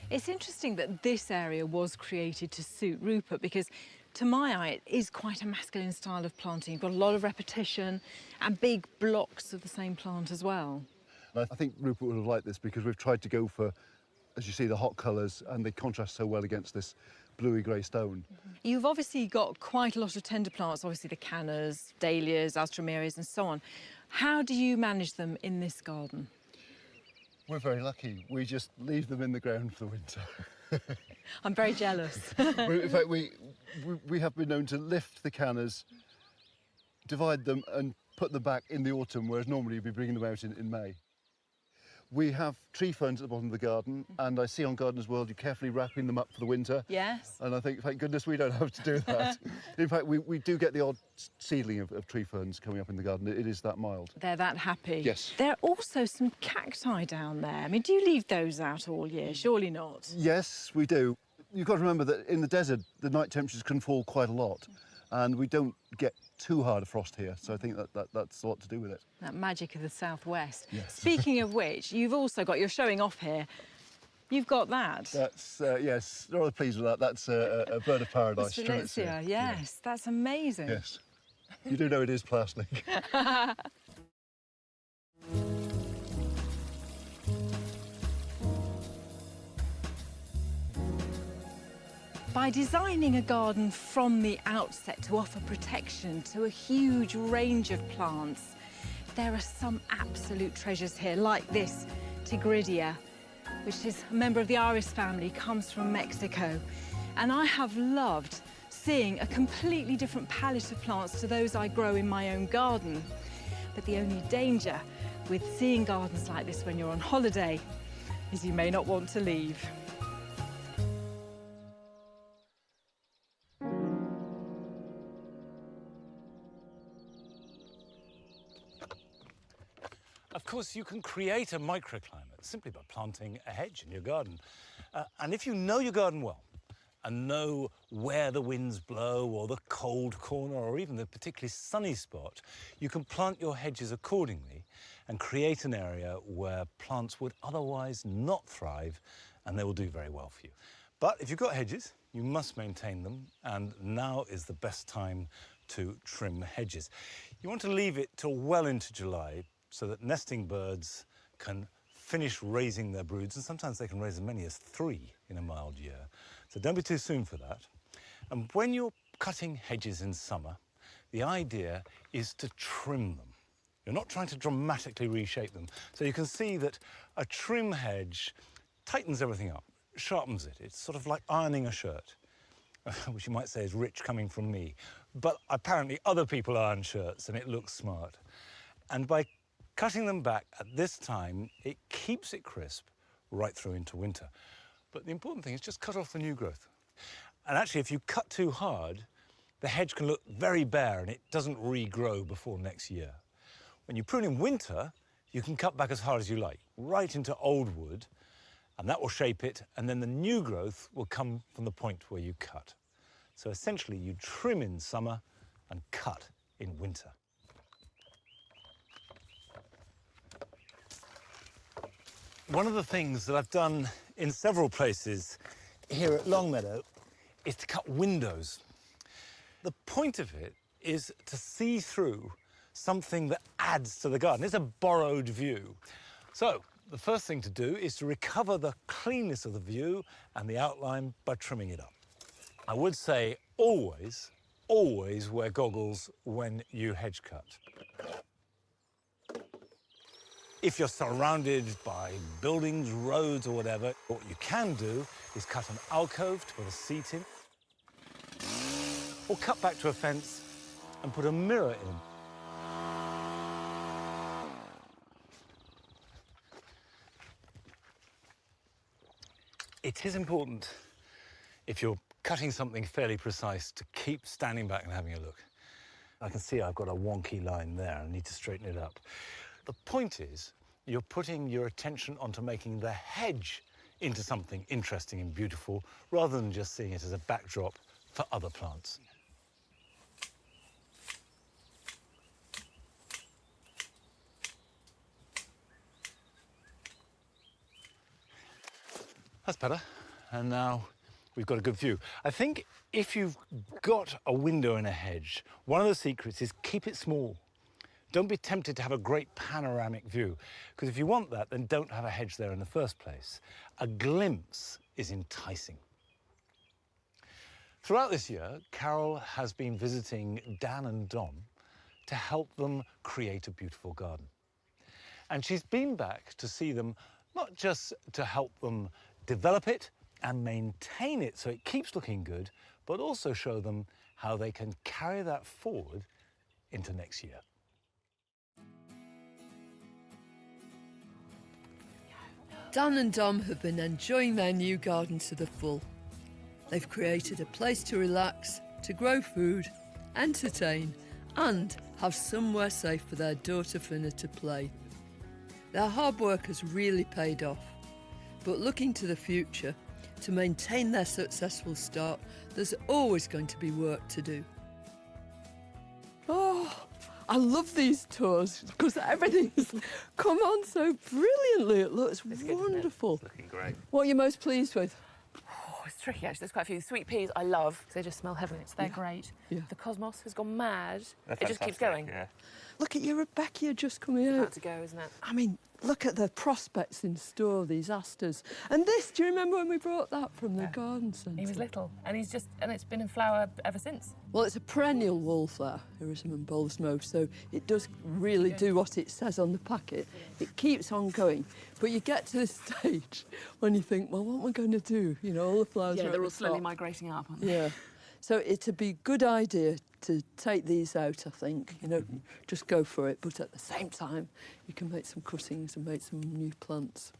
It's interesting that this area was created to suit Rupert because, to my eye, it is quite a masculine style of planting. You've got a lot of repetition and big blocks of the same plant as well. I think Rupert would have liked this because we've tried to go for, as you see, the hot colours, and they contrast so well against this bluey grey stone. You've obviously got quite a lot of tender plants, obviously the cannas, dahlias, alstroemerias and so on. How do you manage them in this garden? We're very lucky. We just leave them in the ground for the winter. I'm very jealous. In fact, we have been known to lift the cannas, divide them and put them back in the autumn, whereas normally you'd be bringing them out in May. We have tree ferns at the bottom of the garden, and I see on Gardener's World you're carefully wrapping them up for the winter. Yes. And I think, thank goodness, we don't have to do that. In fact, we do get the odd seedling of tree ferns coming up in the garden. It is that mild. They're that happy? Yes. There are also some cacti down there. I mean, do you leave those out all year? Surely not. Yes, we do. You've got to remember that in the desert, the night temperatures can fall quite a lot, and we don't get too hard a frost here, so I think that's a lot to do with it. That magic of the southwest. Yes. Speaking of which, you've also got, you're showing off here, you've got that. That's, yes, rather pleased with that. That's a bird of paradise. Strelitzia, yes, that's amazing. Yes. You do know it is plastic. By designing a garden from the outset to offer protection to a huge range of plants, there are some absolute treasures here, like this Tigridia. which is a member of the iris family, comes from Mexico. And I have loved seeing a completely different palette of plants to those I grow in my own garden. But the only danger with seeing gardens like this when you're on holiday is you may not want to leave. Of course, you can create a microclimate simply by planting a hedge in your garden. And if you know your garden well and know where the winds blow or the cold corner or even the particularly sunny spot, you can plant your hedges accordingly and create an area where plants would otherwise not thrive, and they will do very well for you. But if you've got hedges, you must maintain them, and now is the best time to trim hedges. You want to leave it till well into July so that nesting birds can finish raising their broods, and sometimes they can raise as many as 3 in a mild year. So don't be too soon for that. And when you're cutting hedges in summer, the idea is to trim them. You're not trying to dramatically reshape them. So you can see that a trim hedge tightens everything up, sharpens it. It's sort of like ironing a shirt, which you might say is rich coming from me. But apparently other people iron shirts and it looks smart. And by cutting them back at this time, it keeps it crisp right through into winter. But the important thing is just cut off the new growth. And actually, if you cut too hard, the hedge can look very bare and it doesn't regrow before next year. When you prune in winter, you can cut back as hard as you like, right into old wood, and that will shape it, and then the new growth will come from the point where you cut. So essentially, you trim in summer and cut in winter. One of the things that I've done in several places here at Longmeadow is to cut windows. The point of it is to see through something that adds to the garden. It's a borrowed view. So the first thing to do is to recover the cleanness of the view and the outline by trimming it up. I would say always, always wear goggles when you hedge cut. If you're surrounded by buildings, roads or whatever, what you can do is cut an alcove to put a seat in, or cut back to a fence and put a mirror in. It is important, if you're cutting something fairly precise, to keep standing back and having a look. I can see I've got a wonky line there. I need to straighten it up. The point is, you're putting your attention onto making the hedge into something interesting and beautiful, rather than just seeing it as a backdrop for other plants. That's better. And now we've got a good view. I think if you've got a window in a hedge, one of the secrets is keep it small. Don't be tempted to have a great panoramic view, because if you want that, then don't have a hedge there in the first place. A glimpse is enticing. Throughout this year, Carol has been visiting Dan and Dom to help them create a beautiful garden. And she's been back to see them, not just to help them develop it and maintain it so it keeps looking good, but also show them how they can carry that forward into next year. Dan and Dom have been enjoying their new garden to the full. They've created a place to relax, to grow food, entertain, and have somewhere safe for their daughter Finna to play. Their hard work has really paid off. But looking to the future, to maintain their successful start, there's always going to be work to do. Oh, I love these tours because everything's come on so brilliantly. It looks wonderful. It's looking great. What are you most pleased with? Oh, it's tricky actually. There's quite a few. Sweet peas I love because they just smell heavenly. So they're great. Yeah. The cosmos has gone mad. They're It just keeps fantastic, going. Yeah. Look at your Rebecca just coming It's out. about to go, isn't it? I mean, Look at the prospects in store, these asters. And this, do you remember when we brought that from the garden centre? He was little, and it's been in flower ever since. Well, it's a perennial wallflower, Erysimum bulbous mauve, so it does really do what it says on the packet. It keeps on going. But you get to this stage when you think, well, what am I going to do? You know, all the flowers are They're all at the slowly top. migrating up, aren't they? Yeah. So it'd be a good idea to take these out, I think, you know, just go for it. But at the same time, you can make some cuttings and make some new plants.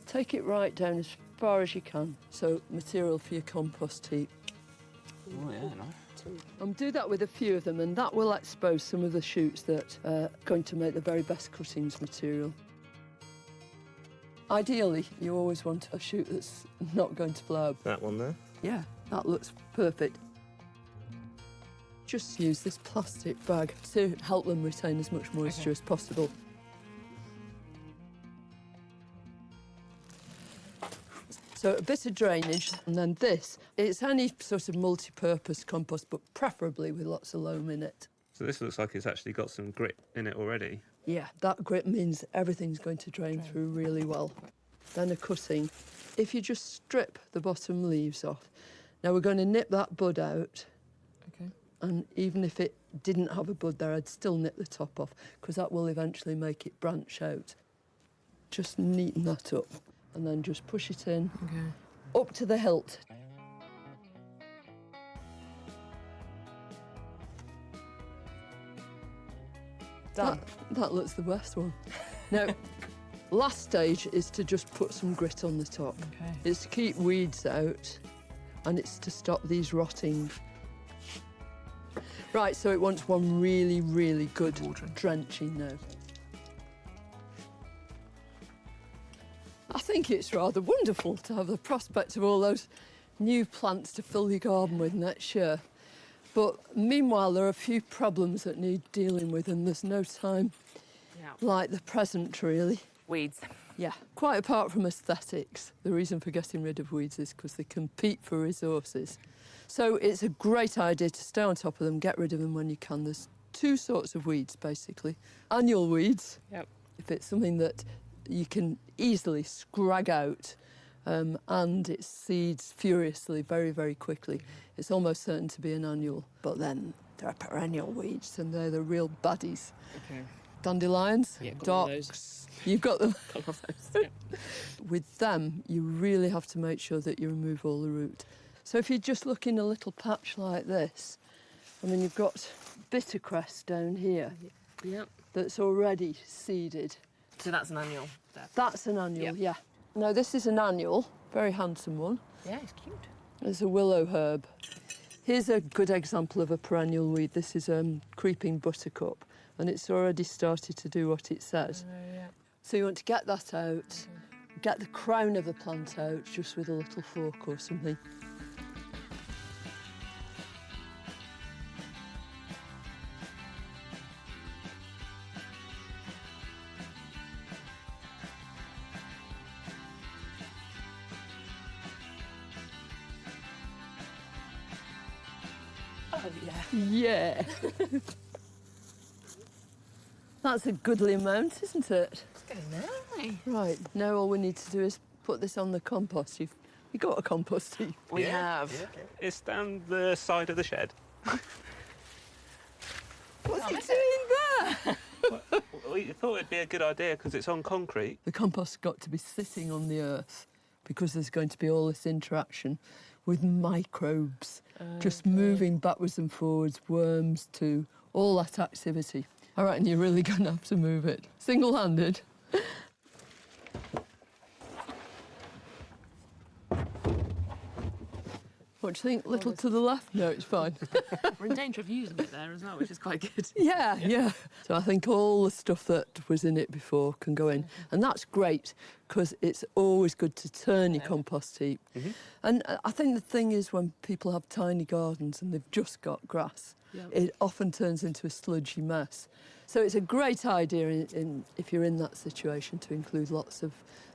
Take it right down as far as you can. So material for your compost heap. Oh, yeah, nice. And do that with a few of them, and that will expose some of the shoots that are going to make the very best cuttings material. Ideally, you always want a shoot that's not going to flower. That one there? Yeah, that looks perfect. Just use this plastic bag to help them retain as much moisture as possible. So a bit of drainage, and then this. It's any sort of multi-purpose compost, but preferably with lots of loam in it. So this looks like it's actually got some grit in it already. Yeah, that grit means everything's going to drain through really well. Then a cutting. If you just strip the bottom leaves off. Now we're going to nip that bud out. Okay. And even if it didn't have a bud there, I'd still nip the top off, because that will eventually make it branch out. Just neaten that up, and then just push it in, up to the hilt. That looks the best one. Now, last stage is to just put some grit on the top. Okay. It's to keep weeds out, and it's to stop these rotting. Right, so it wants one really, really good drenching now. I think it's rather wonderful to have the prospect of all those new plants to fill your garden with next year. But meanwhile, there are a few problems that need dealing with, and there's no time like the present, really. Weeds. Yeah, quite apart from aesthetics, the reason for getting rid of weeds is because they compete for resources. So it's a great idea to stay on top of them, get rid of them when you can. There's two sorts of weeds, basically. Annual weeds, if it's something that you can easily scrag out, and it seeds furiously very, very quickly. It's almost certain to be an annual. But then there are perennial weeds, and they're the real baddies. Okay. Dandelions, docks, you've got them. Got all those, With them, you really have to make sure that you remove all the root. So if you just look in a little patch like this, I mean, you've got bittercress down here that's already seeded. So that's an annual there. That's an annual, yeah. Now, this is an annual, very handsome one. Yeah, it's cute. It's a willow herb. Here's a good example of a perennial weed. This is creeping buttercup, and it's already started to do what it says. So you want to get that out, get the crown of the plant out, just with a little fork or something. Oh, yeah. Yeah. That's a goodly amount, isn't it? It's getting there. Right, now all we need to do is put this on the compost. You've got a compost heap. We have. Yeah. It's down the side of the shed. What's he doing there? We thought it'd be a good idea because it's on concrete. The compost's got to be sitting on the earth because there's going to be all this interaction with microbes, just moving backwards and forwards, worms too, all that activity. I reckon you're really going to have to move it, single-handed. What do you think? Little to the left? No, it's fine. We're in danger of using it there as well, which is quite good. Yeah. So I think all the stuff that was in it before can go in. And that's great, because it's always good to turn your compost heap. And I think the thing is, when people have tiny gardens and they've just got grass, it often turns into a sludgy mess. So it's a great idea if you're in that situation to include lots of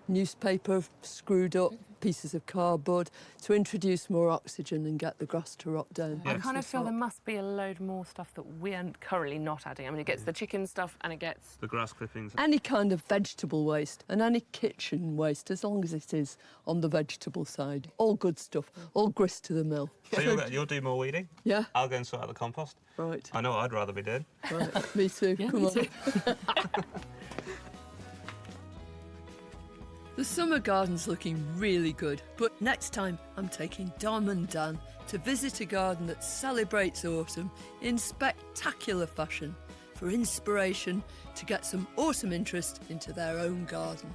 newspaper screwed up, pieces of cardboard, to introduce more oxygen and get the grass to rot down. I kind of feel there must be a load more stuff that we're currently not adding. I mean, it gets the chicken stuff and it gets... The grass clippings. Any kind of vegetable waste and any kitchen waste, as long as it is on the vegetable side. All good stuff, all grist to the mill. So you'll do more weeding? Yeah. I'll go and sort out the compost. Right. I know what I'd rather be doing. Right, me too. Yeah, Come me on. too. The summer garden's looking really good, but next time I'm taking Dom and Dan to visit a garden that celebrates autumn in spectacular fashion for inspiration to get some autumn interest into their own garden.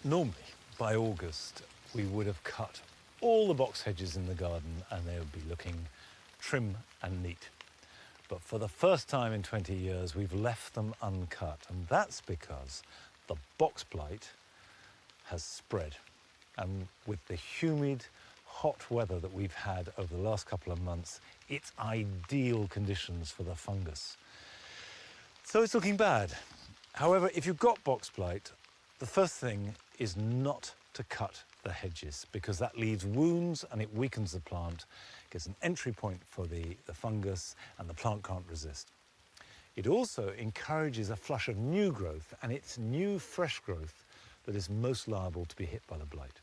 Normally, by August, we would have cut all the box hedges in the garden and they would be looking trim and neat. But for the first time in 20 years, we've left them uncut. And that's because the box blight has spread. And with the humid, hot weather that we've had over the last couple of months, it's ideal conditions for the fungus. So it's looking bad. However, if you've got box blight, the first thing is not to cut the hedges because that leaves wounds and it weakens the plant, gets an entry point for the fungus and the plant can't resist. It also encourages a flush of new growth, and it's new fresh growth that is most liable to be hit by the blight.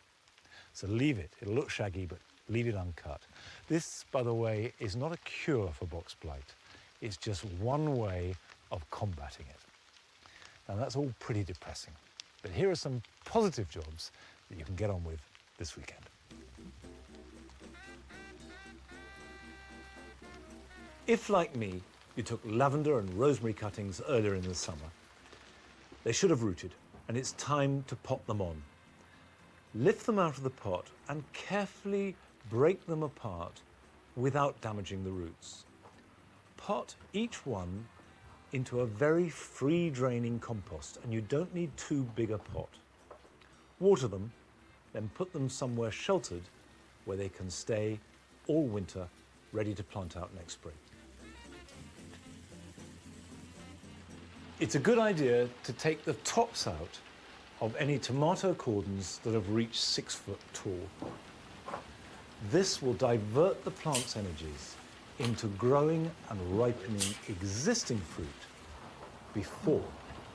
So leave it. It'll look shaggy, but leave it uncut. This, by the way, is not a cure for box blight. It's just one way of combating it. Now that's all pretty depressing. But here are some positive jobs that you can get on with this weekend. If, like me, you took lavender and rosemary cuttings earlier in the summer, they should have rooted, and it's time to pot them on. Lift them out of the pot and carefully break them apart without damaging the roots. Pot each one into a very free-draining compost, and you don't need too big a pot. Water them, then put them somewhere sheltered where they can stay all winter, ready to plant out next spring. It's a good idea to take the tops out of any tomato cordons that have reached 6 foot tall. This will divert the plant's energies into growing and ripening existing fruit before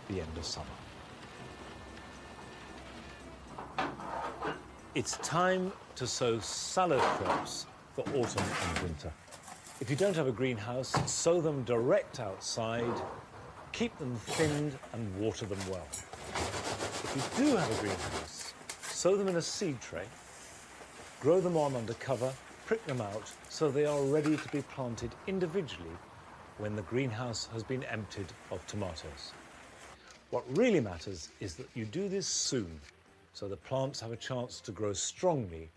the end of summer. It's time to sow salad crops for autumn and winter. If you don't have a greenhouse, sow them direct outside, keep them thinned and water them well. If you do have a greenhouse, sow them in a seed tray, grow them on under cover, prick them out so they are ready to be planted individually when the greenhouse has been emptied of tomatoes. What really matters is that you do this soon so the plants have a chance to grow strongly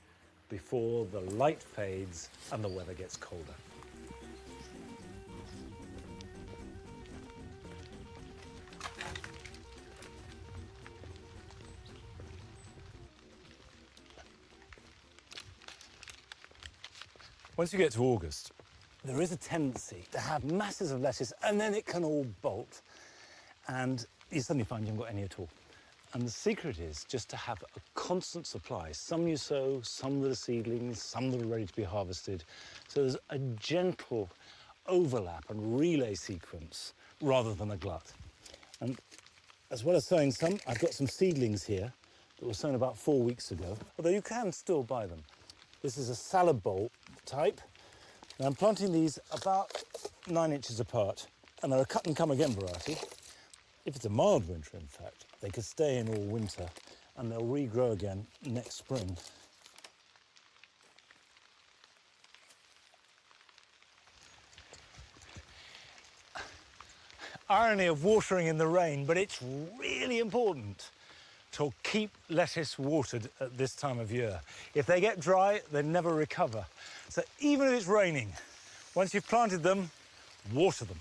before the light fades and the weather gets colder. Once you get to August, there is a tendency to have masses of lettuce and then it can all bolt and you suddenly find you haven't got any at all. And the secret is just to have a constant supply. Some you sow, some that are seedlings, some that are ready to be harvested. So there's a gentle overlap and relay sequence rather than a glut. And as well as sowing some, I've got some seedlings here that were sown about 4 weeks ago, although you can still buy them. This is a salad bowl type. Now I'm planting these about 9 inches apart, and they're a cut and come again variety. If it's a mild winter, in fact, they could stay in all winter and they'll regrow again next spring. Irony of watering in the rain, but it's really important to keep lettuce watered at this time of year. If they get dry, they never recover. So even if it's raining, once you've planted them, water them.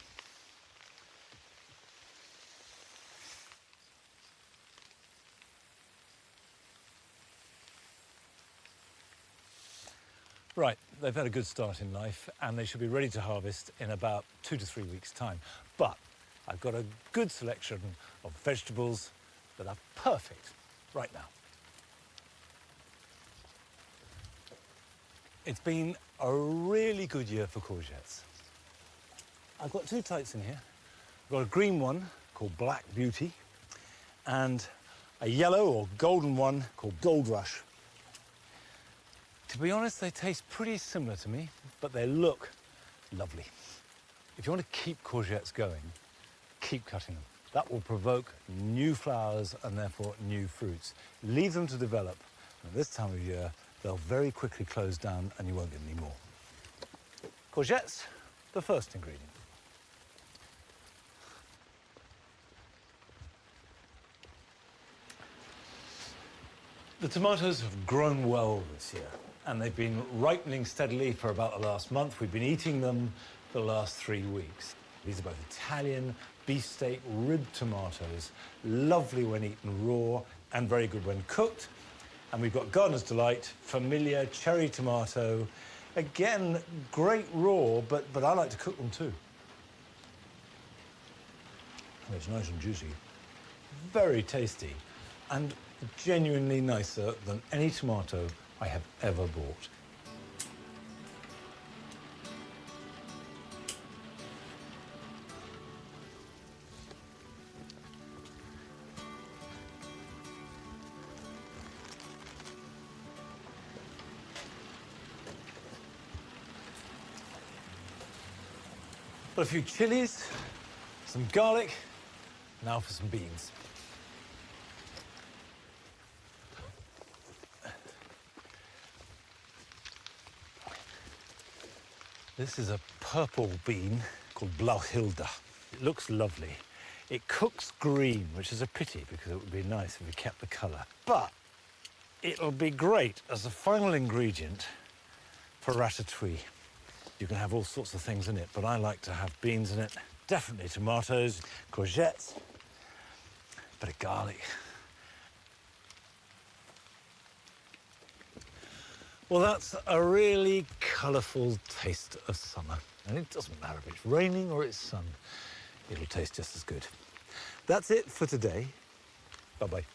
Right, they've had a good start in life and they should be ready to harvest in about 2 to 3 weeks' time. But I've got a good selection of vegetables that are perfect right now. It's been a really good year for courgettes. I've got two types in here. I've got a green one called Black Beauty and a yellow or golden one called Gold Rush. To be honest, they taste pretty similar to me, but they look lovely. If you want to keep courgettes going, keep cutting them. That will provoke new flowers and therefore new fruits. Leave them to develop. And this time of year, they'll very quickly close down and you won't get any more. Courgettes, the first ingredient. The tomatoes have grown well this year, and they've been ripening steadily for about the last month. We've been eating them for the last 3 weeks. These are both Italian, beefsteak, ribbed tomatoes, lovely when eaten raw and very good when cooked. And we've got Gardener's Delight, familiar cherry tomato. Again, great raw, but I like to cook them too. And it's nice and juicy, very tasty, and genuinely nicer than any tomato I have ever bought. Got a few chilies, some garlic, now for some beans. This is a purple bean called Buddleja. It looks lovely. It cooks green, which is a pity because it would be nice if we kept the colour. But it'll be great as a final ingredient for ratatouille. You can have all sorts of things in it, but I like to have beans in it. Definitely tomatoes, courgettes, a bit of garlic. Well, that's a really colourful taste of summer. And it doesn't matter if it's raining or it's sun, it'll taste just as good. That's it for today. Bye-bye.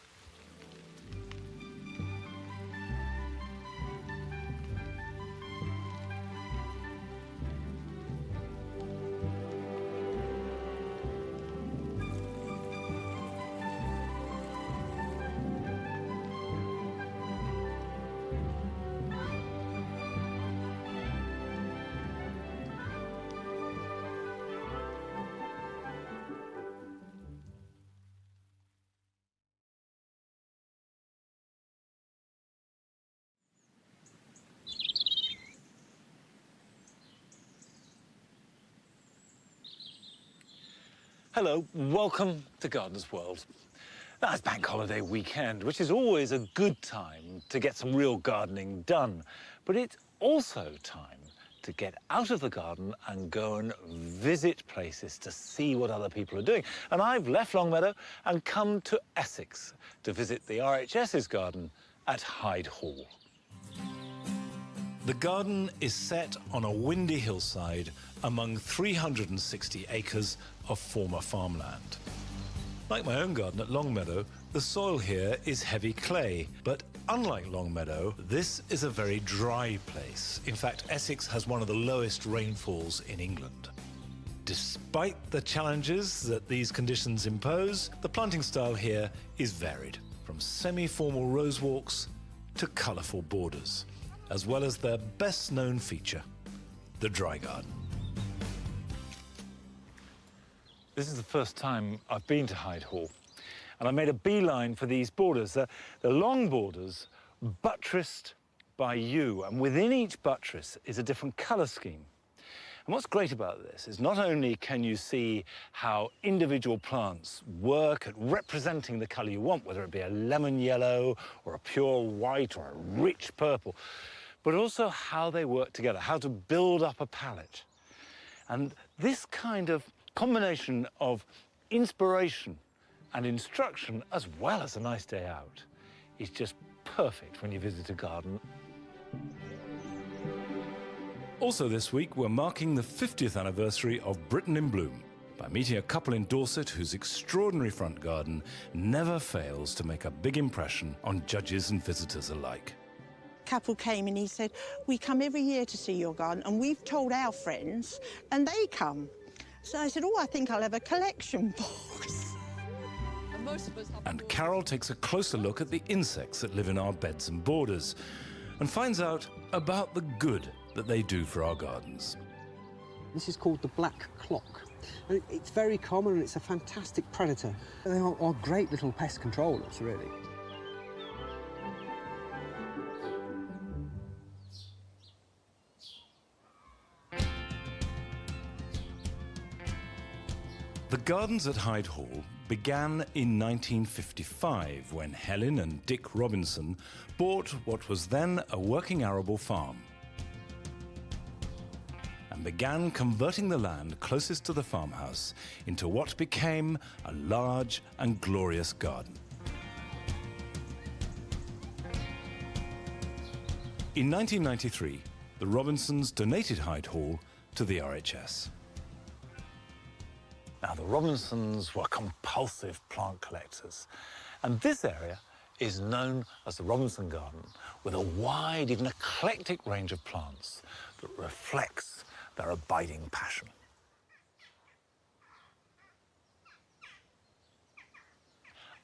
Hello, welcome to Gardener's World. Now, it's bank holiday weekend, which is always a good time to get some real gardening done. But it's also time to get out of the garden and go and visit places to see what other people are doing. And I've left Longmeadow and come to Essex to visit the RHS's garden at Hyde Hall. The garden is set on a windy hillside among 360 acres of former farmland. Like my own garden at Longmeadow, the soil here is heavy clay, but unlike Longmeadow, this is a very dry place. In fact, Essex has one of the lowest rainfalls in England. Despite the challenges that these conditions impose, the planting style here is varied, from semi-formal rose walks to colourful borders, as well as their best-known feature, the dry garden. This is the first time I've been to Hyde Hall, and I made a beeline for these borders. They're long borders buttressed by yew, and within each buttress is a different colour scheme. And what's great about this is not only can you see how individual plants work at representing the colour you want, whether it be a lemon yellow or a pure white or a rich purple, but also how they work together, how to build up a palette. And this kind of combination of inspiration and instruction, as well as a nice day out, is just perfect when you visit a garden. Also this week, we're marking the 50th anniversary of Britain in Bloom by meeting a couple in Dorset whose extraordinary front garden never fails to make a big impression on judges and visitors alike. Couple came and he said, we come every year to see your garden and we've told our friends and they come. So I said, oh, I think I'll have a collection box. And Carol takes a closer look at the insects that live in our beds and borders and finds out about the good that they do for our gardens. This is called the black clock. And it's very common and it's a fantastic predator. They are great little pest controllers, really. The gardens at Hyde Hall began in 1955 when Helen and Dick Robinson bought what was then a working arable farm and began converting the land closest to the farmhouse into what became a large and glorious garden. In 1993, the Robinsons donated Hyde Hall to the RHS. Now, the Robinsons were compulsive plant collectors, and this area is known as the Robinson Garden, with a wide, even eclectic range of plants that reflects their abiding passion.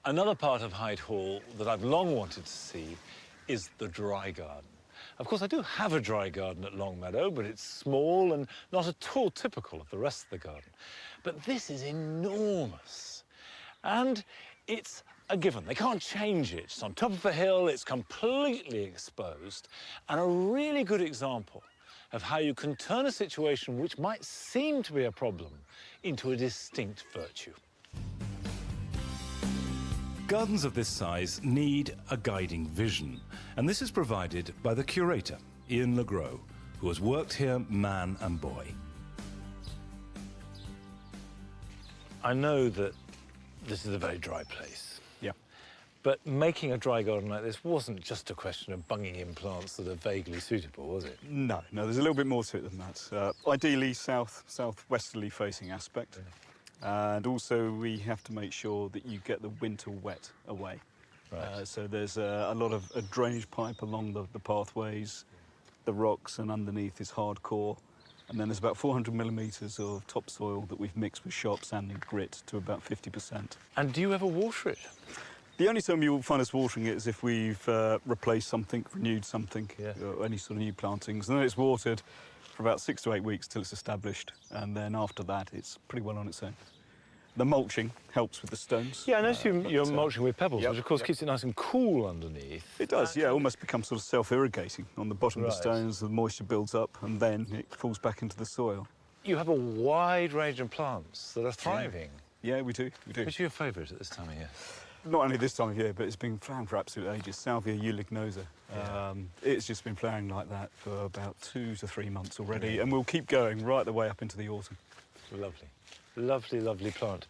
Another part of Hyde Hall that I've long wanted to see is the dry garden. Of course, I do have a dry garden at Longmeadow, but it's small and not at all typical of the rest of the garden. But this is enormous, and it's a given. They can't change it. It's on top of a hill, it's completely exposed, and a really good example of how you can turn a situation which might seem to be a problem into a distinct virtue. Gardens of this size need a guiding vision, and this is provided by the curator, Ian LeGros, who has worked here man and boy. I know that this is a very dry place. Yeah. But making a dry garden like this wasn't just a question of bunging in plants that are vaguely suitable, was it? No, there's a little bit more to it than that. Ideally, southwesterly facing aspect. And also, we have to make sure that you get the winter wet away. Right. So there's a lot of a drainage pipe along the pathways, the rocks, and underneath is hardcore. And then there's about 400 millimetres of topsoil that we've mixed with sharp sand and grit to about 50%. And do you ever water it? The only time you'll find us watering it is if we've replaced something, renewed something, or any sort of new plantings. And then it's watered for about 6 to 8 weeks till it's established. And then after that, it's pretty well on its own. The mulching helps with the stones. Yeah, I notice you're mulching with pebbles, yep, which of course keeps it nice and cool underneath. It does, yeah. It almost becomes sort of self-irrigating on the bottom of the Right. stones. The moisture builds up and then it falls back into the soil. You have a wide range of plants that are thriving. Yeah, we do. Which are your favourite at this time of year? Not only this time of year, but it's been flowering for absolute ages. Salvia ulignosa. It's just been flowering like that for about 2 to 3 months already, and we'll keep going right the way up into the autumn. Lovely. Lovely, lovely plant.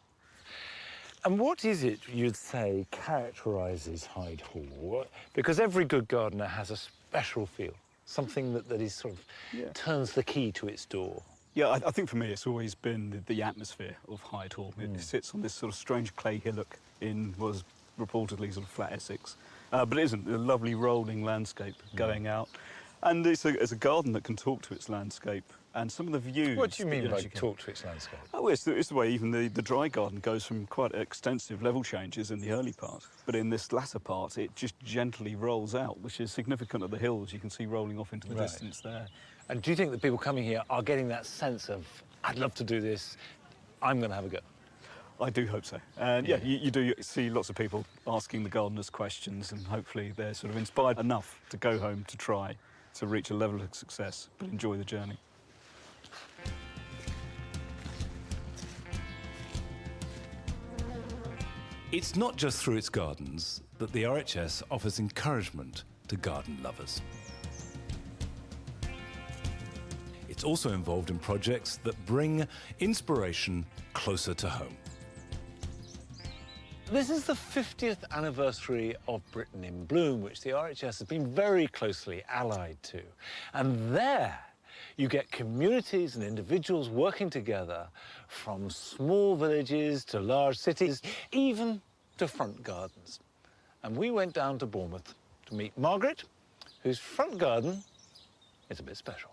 And what is it you'd say characterises Hyde Hall? Because every good gardener has a special feel, something that is sort of turns the key to its door. Yeah, I think for me it's always been the atmosphere of Hyde Hall. It sits on this sort of strange clay hillock in what was reportedly sort of flat Essex. But it isn't. A lovely rolling landscape going out. And it's a garden that can talk to its landscape. And some of the views... What do you mean by talk to its landscape? Oh, it's the way even the dry garden goes from quite extensive level changes in the early part. But in this latter part, it just gently rolls out, which is significant of the hills you can see rolling off into the distance there. And do you think that people coming here are getting that sense of, I'd love to do this, I'm going to have a go? I do hope so. And yeah, you do see lots of people asking the gardeners questions, and hopefully they're sort of inspired enough to go home to try to reach a level of success, but enjoy the journey. It's not just through its gardens that the RHS offers encouragement to garden lovers. It's also involved in projects that bring inspiration closer to home. This is the 50th anniversary of Britain in Bloom, which the RHS has been very closely allied to. And there you get communities and individuals working together from small villages to large cities, even to front gardens. And we went down to Bournemouth to meet Margaret, whose front garden is a bit special.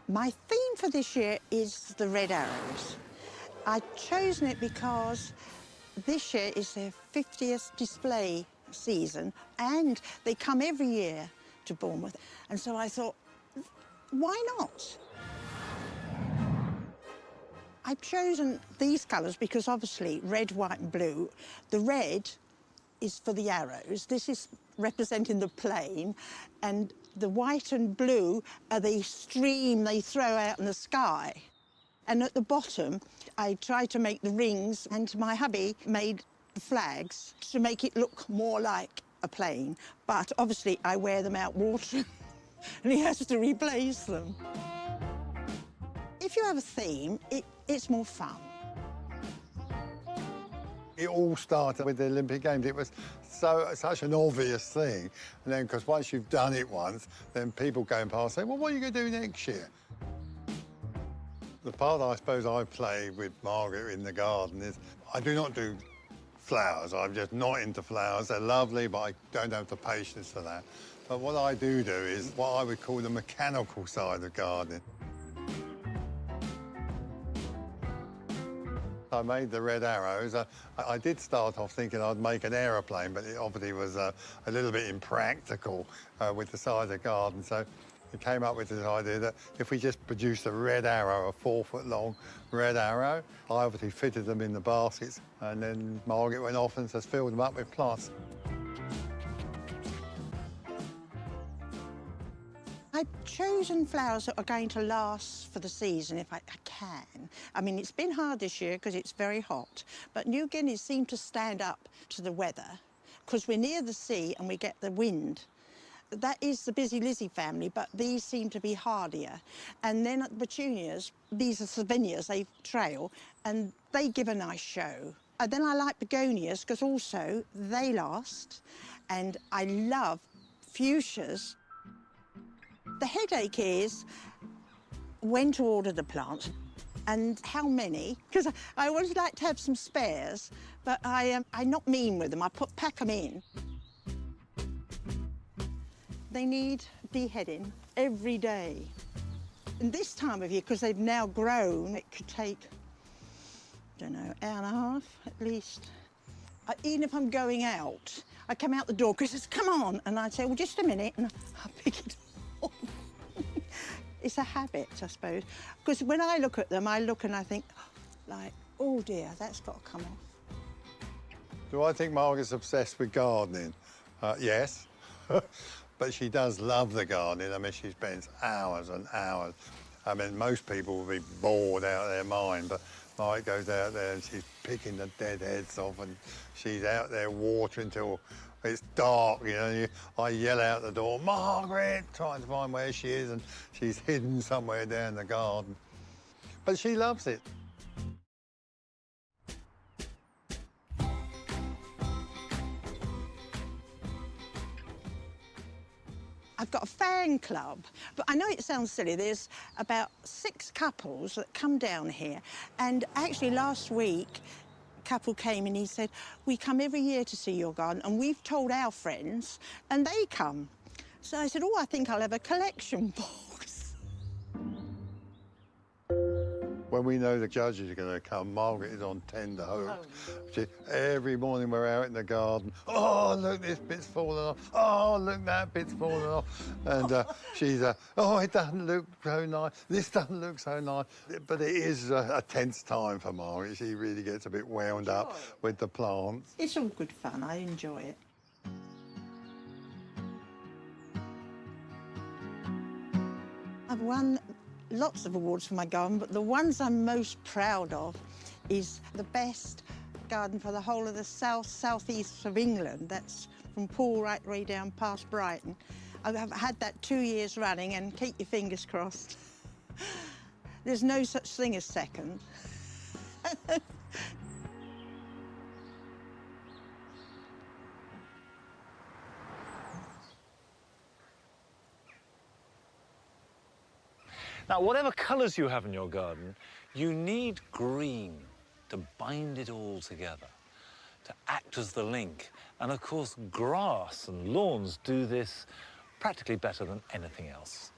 My theme for this year is the red arrows. I've chosen it because this year is their 50th display season and they come every year to Bournemouth. And so I thought, why not? I've chosen these colours because obviously red, white and blue. The red is for the arrows. This is representing the plain, and the white and blue are the stream they throw out in the sky. And at the bottom, I tried to make the rings, and my hubby made the flags to make it look more like a plane. But obviously, I wear them out watering, and he has to replace them. If you have a theme, it's more fun. It all started with the Olympic Games. It was such an obvious thing. And then, because once you've done it once, then people going past say, well, what are you going to do next year? The part I suppose I play with Margaret in the garden is I do not do flowers. I'm just not into flowers. They're lovely, but I don't have the patience for that. But what I do is what I would call the mechanical side of gardening. I made the red arrows. I did start off thinking I'd make an aeroplane, but it obviously was a little bit impractical with the size of the garden. So we came up with this idea that if we just produced a red arrow, a 4-foot-long red arrow, I obviously fitted them in the baskets, and then Margaret went off and just filled them up with plants. I've chosen flowers that are going to last for the season if I can. I mean, it's been hard this year because it's very hot, but New Guineas seem to stand up to the weather because we're near the sea and we get the wind. That is the busy lizzie family, but these seem to be hardier. And then at the petunias, these are Savinias, they trail, and they give a nice show. And then I like begonias because also they last, and I love fuchsias. The headache is when to order the plants and how many, because I always like to have some spares, but I'm not mean with them. I pack them in. They need beheading every day. And this time of year, because they've now grown, it could take, I don't know, hour and a half at least. Even if I'm going out, I come out the door, Chris says, come on, and I'd say, well, just a minute, and I'll pick it up. It's a habit, I suppose. Because when I look at them, I look and I think, like, oh dear, that's got to come off. Do I think Margaret's obsessed with gardening? Yes. But she does love the gardening. I mean, she spends hours and hours. I mean, most people will be bored out of their mind, but Margaret goes out there and she's picking the dead heads off, and she's out there watering till it's dark, you know. I yell out the door, Margaret, trying to find where she is, and she's hidden somewhere down the garden. But she loves it. I've got a fan club, but I know it sounds silly. There's about 6 couples that come down here, and actually last week, a couple came and he said, we come every year to see your garden, and we've told our friends, and they come. So I said, oh, I think I'll have a collection box. When we know the judges are going to come, Margaret is on tenterhooks. Every morning we're out in the garden. Oh, look, this bit's fallen off. Oh, look, that bit's fallen off. And she's, oh, it doesn't look so nice. This doesn't look so nice. But it is a tense time for Margaret. She really gets a bit wound up with the plants. It's all good fun. I enjoy it. I've won lots of awards for my garden, but the ones I'm most proud of is the best garden for the whole of the southeast of England. That's from Poole right way down past Brighton. I've had that 2 years running, and keep your fingers crossed. There's no such thing as second. Now, whatever colours you have in your garden, you need green to bind it all together, to act as the link. And of course, grass and lawns do this practically better than anything else.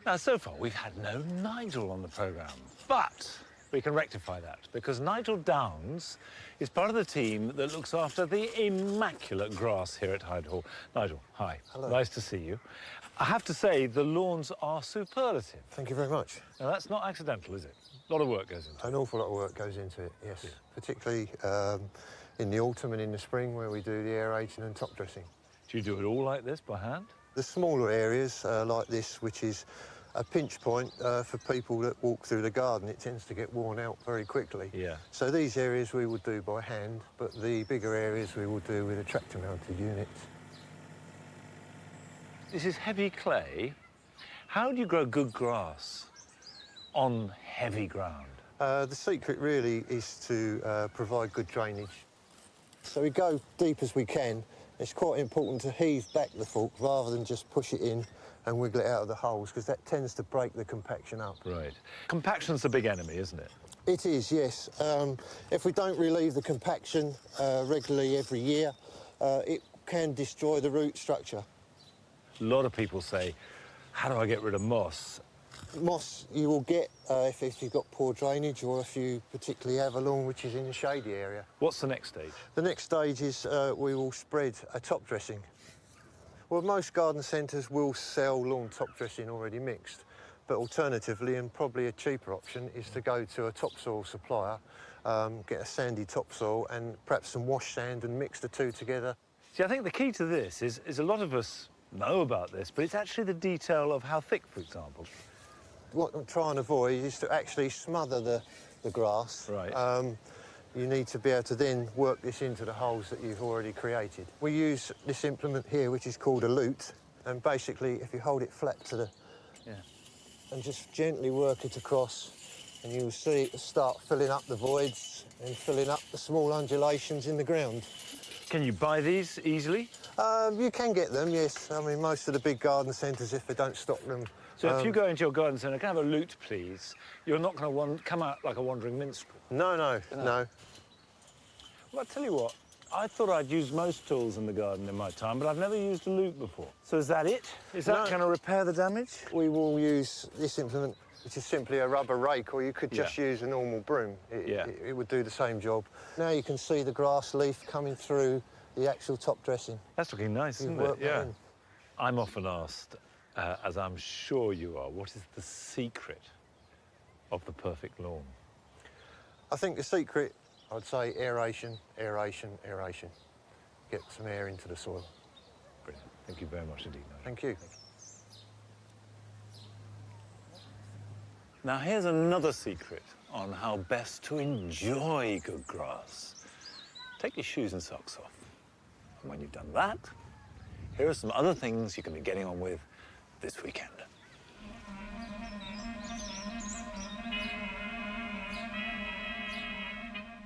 Now, so far, we've had no Nigel on the programme, but we can rectify that because Nigel Downs is part of the team that looks after the immaculate grass here at Hyde Hall. Nigel, hi. Hello. Nice to see you. I have to say, the lawns are superlative. Thank you very much. Now, that's not accidental, is it? A lot of work goes into it. An awful lot of work goes into it, yes. Yeah. Particularly in the autumn and in the spring where we do the aeration and top dressing. Do you do it all like this by hand? The smaller areas like this, which is a pinch point for people that walk through the garden, it tends to get worn out very quickly. Yeah. So these areas we would do by hand, but the bigger areas we will do with a tractor-mounted unit. This is heavy clay. How do you grow good grass on heavy ground? The secret really is to provide good drainage. So we go deep as we can. It's quite important to heave back the fork rather than just push it in and wiggle it out of the holes, because that tends to break the compaction up. Right. Compaction's the big enemy, isn't it? It is, yes. If we don't relieve the compaction regularly every year, it can destroy the root structure. A lot of people say, how do I get rid of moss? Moss you will get if you've got poor drainage or if you particularly have a lawn which is in a shady area. What's the next stage? The next stage is we will spread a top dressing. Well, most garden centres will sell lawn top dressing already mixed, but alternatively, and probably a cheaper option, is to go to a topsoil supplier, get a sandy topsoil and perhaps some wash sand and mix the two together. See, I think the key to this is a lot of us know about this, but it's actually the detail of how thick, for example. What I'm trying to avoid is to actually smother the grass. Right. You need to be able to then work this into the holes that you've already created. We use this implement here, which is called a lute, and basically, if you hold it flat to the... Yeah. And just gently work it across, and you'll see it start filling up the voids and filling up the small undulations in the ground. Can you buy these easily? You can get them, yes. I mean, most of the big garden centres, if they don't stock them... So if you go into your garden centre, can I have a lute, please? You're not going to come out like a wandering minstrel. No. Well, I'll tell you what, I thought I'd used most tools in the garden in my time, but I've never used a lute before. So is that it? Is that going to repair the damage? We will use this implement, which is simply a rubber rake, or you could just use a normal broom. It would do the same job. Now you can see the grass leaf coming through the actual top dressing. That's looking nice, isn't it? Yeah. I'm often asked, as I'm sure you are, what is the secret of the perfect lawn? I think the secret, I'd say aeration, aeration, aeration. Get some air into the soil. Brilliant. Thank you very much indeed, Nigel. Thank you. Now, here's another secret on how best to enjoy good grass. Take your shoes and socks off. And when you've done that, here are some other things you can be getting on with this weekend.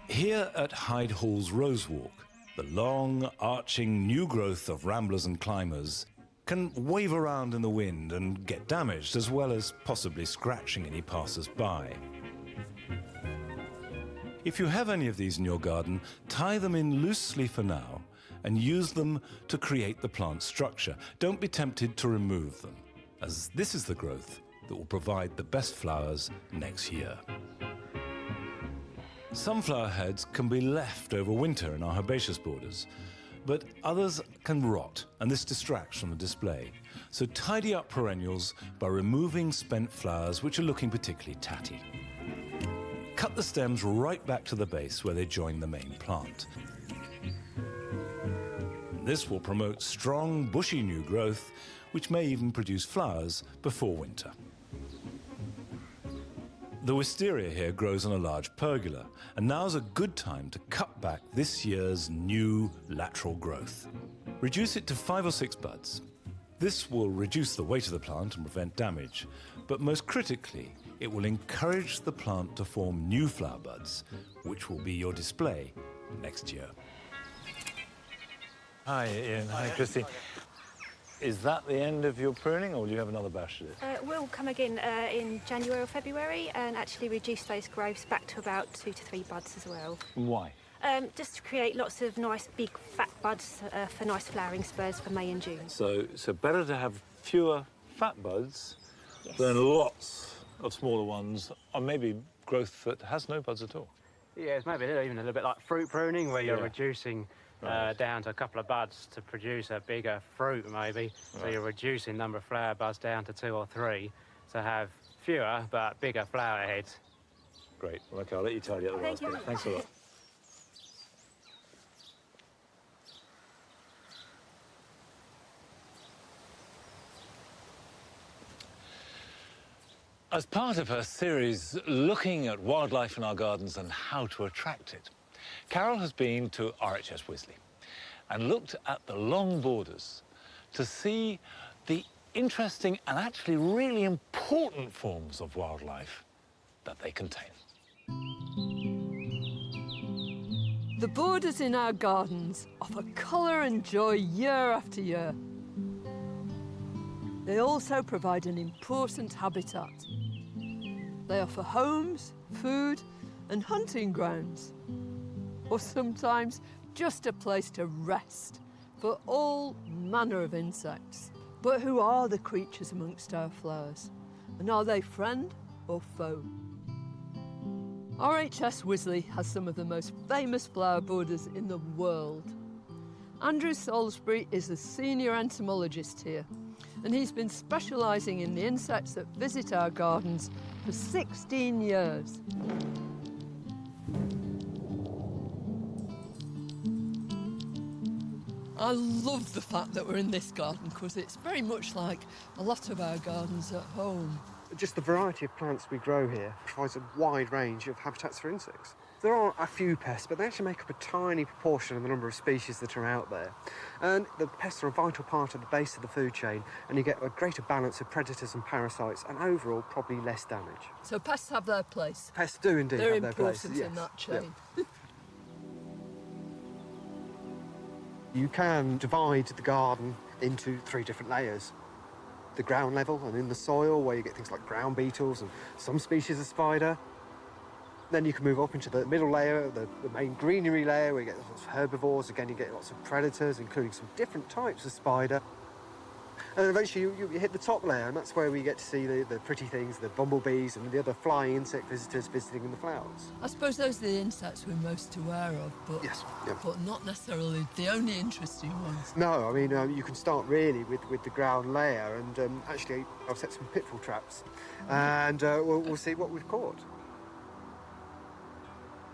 Here at Hyde Hall's Rose Walk, the long, arching new growth of ramblers and climbers can wave around in the wind and get damaged, as well as possibly scratching any passers-by. If you have any of these in your garden, tie them in loosely for now and use them to create the plant structure. Don't be tempted to remove them, as this is the growth that will provide the best flowers next year. Some flower heads can be left over winter in our herbaceous borders, but others can rot, and this distracts from the display. So tidy up perennials by removing spent flowers which are looking particularly tatty. Cut the stems right back to the base where they join the main plant. This will promote strong, bushy new growth, which may even produce flowers before winter. The wisteria here grows on a large pergola, and now's a good time to cut back this year's new lateral growth. Reduce it to 5 or 6 buds, This will reduce the weight of the plant and prevent damage, but most critically, it will encourage the plant to form new flower buds, which will be your display next year. Hi, Ian. Hi, Christine. Is that the end of your pruning, or will you have another bash at it? We'll come again in January or February and actually reduce those growths back to about 2 to 3 buds as well. Why? Just to create lots of nice big fat buds for nice flowering spurs for May and June. So better to have fewer fat buds Yes. than lots of smaller ones, or maybe growth that has no buds at all. Yeah, it's maybe even a little bit like fruit pruning, where you're Yeah. reducing down to a couple of buds to produce a bigger fruit, maybe. So Right. you're reducing number of flower buds down to 2 or 3 to have fewer but bigger flower heads. Great. Well, OK, I'll let you tidy up the Thank you. raspberry. Thanks a lot. As part of her series looking at wildlife in our gardens and how to attract it, Carol has been to RHS Wisley and looked at the long borders to see the interesting and actually really important forms of wildlife that they contain. The borders in our gardens offer colour and joy year after year. They also provide an important habitat. They offer homes, food and hunting grounds, or sometimes just a place to rest for all manner of insects. But who are the creatures amongst our flowers? And are they friend or foe? RHS Wisley has some of the most famous flower borders in the world. Andrew Salisbury is the senior entomologist here, and he's been specialising in the insects that visit our gardens for 16 years. I love the fact that we're in this garden because it's very much like a lot of our gardens at home. Just the variety of plants we grow here provides a wide range of habitats for insects. There are a few pests, but they actually make up a tiny proportion of the number of species that are out there. And the pests are a vital part of the base of the food chain, and you get a greater balance of predators and parasites, and overall, probably less damage. So pests have their place. Pests do indeed They're have their place. important in that chain. You can divide the garden into 3 different layers. The ground level and in the soil, where you get things like ground beetles and some species of spider. Then you can move up into the middle layer, the main greenery layer, where you get lots of herbivores. Again, you get lots of predators, including some different types of spider. And eventually you hit the top layer, and that's where we get to see the pretty things, the bumblebees and the other flying insect visitors visiting in the flowers. I suppose those are the insects we're most aware of, but, but not necessarily the only interesting ones. No, I mean, you can start really with the ground layer, and actually I've set some pitfall traps, and we'll see what we've caught.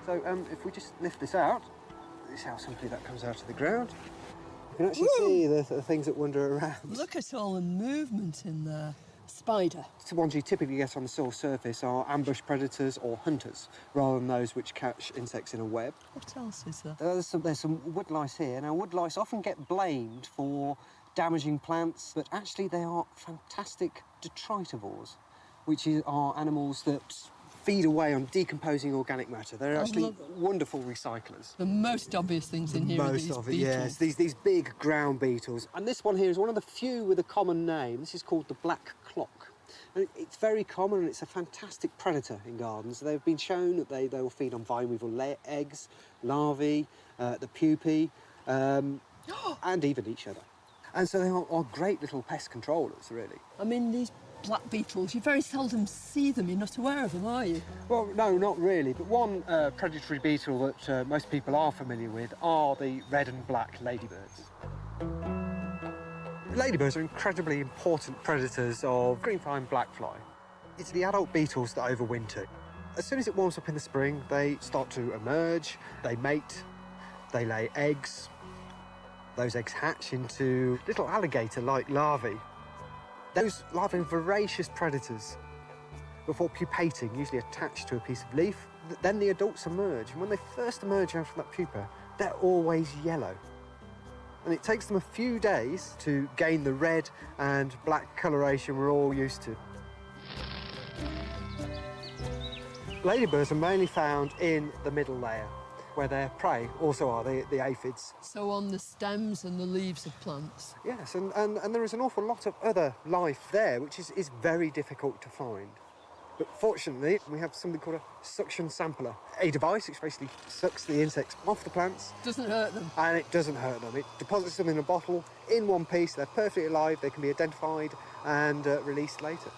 So if we just lift this out, this is how simply that comes out of the ground. You can actually see the things that wander around. Look at all the movement in there. Spider. The ones you typically get on the soil surface are ambush predators or hunters, rather than those which catch insects in a web. What else is there? There's some woodlice here. Now, woodlice often get blamed for damaging plants, but actually they are fantastic detritivores, which are animals that feed away on decomposing organic matter. They're actually wonderful recyclers. The most obvious things in here are these Most of it, beetles. yes. These big ground beetles. And this one here is one of the few with a common name. This is called the black clock. And it's very common, and it's a fantastic predator in gardens. They've been shown that they will feed on vine weevil eggs, larvae, the pupae, and even each other. And so they are great little pest controllers, really. I mean, these black beetles, you very seldom see them. You're not aware of them, are you? Well, no, not really. But one predatory beetle that most people are familiar with are the red and black ladybirds. Ladybirds are incredibly important predators of greenfly and blackfly. It's the adult beetles that overwinter. As soon as it warms up in the spring, they start to emerge, they mate, they lay eggs. Those eggs hatch into little alligator-like larvae. Those larvae are voracious predators. Before pupating, usually attached to a piece of leaf, then the adults emerge. And when they first emerge out of that pupa, they're always yellow. and it takes them a few days to gain the red and black coloration we're all used to. Ladybirds are mainly found in the middle layer, where their prey also are, the aphids. So on the stems and the leaves of plants. Yes, and there is an awful lot of other life there, which is very difficult to find. But fortunately, we have something called a suction sampler, a device which basically sucks the insects off the plants. Doesn't hurt them. And it doesn't hurt them. It deposits them in a bottle in one piece. They're perfectly alive. They can be identified and released later.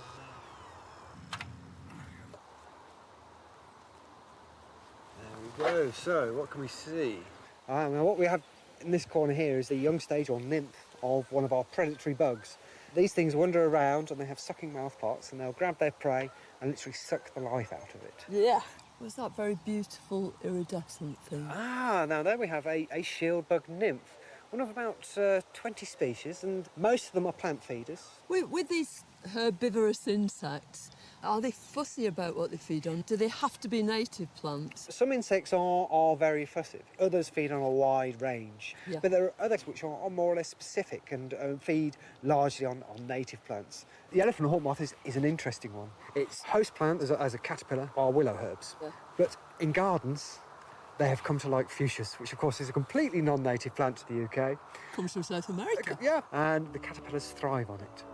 There we go. So, what can we see? Now, what we have in this corner here is the young stage or nymph of one of our predatory bugs. These things wander around and they have sucking mouth parts, and they'll grab their prey and literally suck the life out of it. Yeah. Was that very beautiful iridescent thing? Now there we have a shield bug nymph, one of about 20 species, and most of them are plant feeders. With these herbivorous insects, are they fussy about what they feed on? Do they have to be native plants? Some insects are very fussy. Others feed on a wide range. Yeah. But there are others which are more or less specific and feed largely on native plants. The elephant hawk moth is an interesting one. Its host plant as a caterpillar are willow herbs. Yeah. But in gardens, they have come to like fuchsias, which of course is a completely non-native plant to the UK. Comes from South America. Yeah. And the caterpillars thrive on it.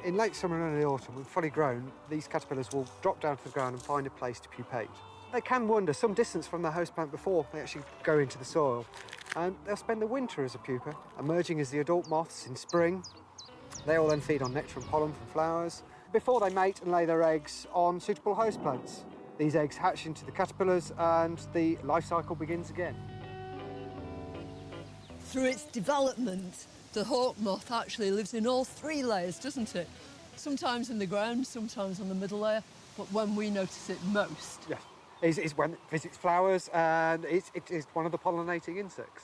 In late summer and early autumn, when fully grown, these caterpillars will drop down to the ground and find a place to pupate. They can wander some distance from their host plant before they actually go into the soil, and they'll spend the winter as a pupa, emerging as the adult moths in spring. They will then feed on nectar and pollen from flowers before they mate and lay their eggs on suitable host plants. These eggs hatch into the caterpillars and the life cycle begins again. Through its development, the hawk moth actually lives in all three layers, doesn't it? Sometimes in the ground, sometimes on the middle layer, but when we notice it most. Yeah, is when it visits flowers, and it is one of the pollinating insects.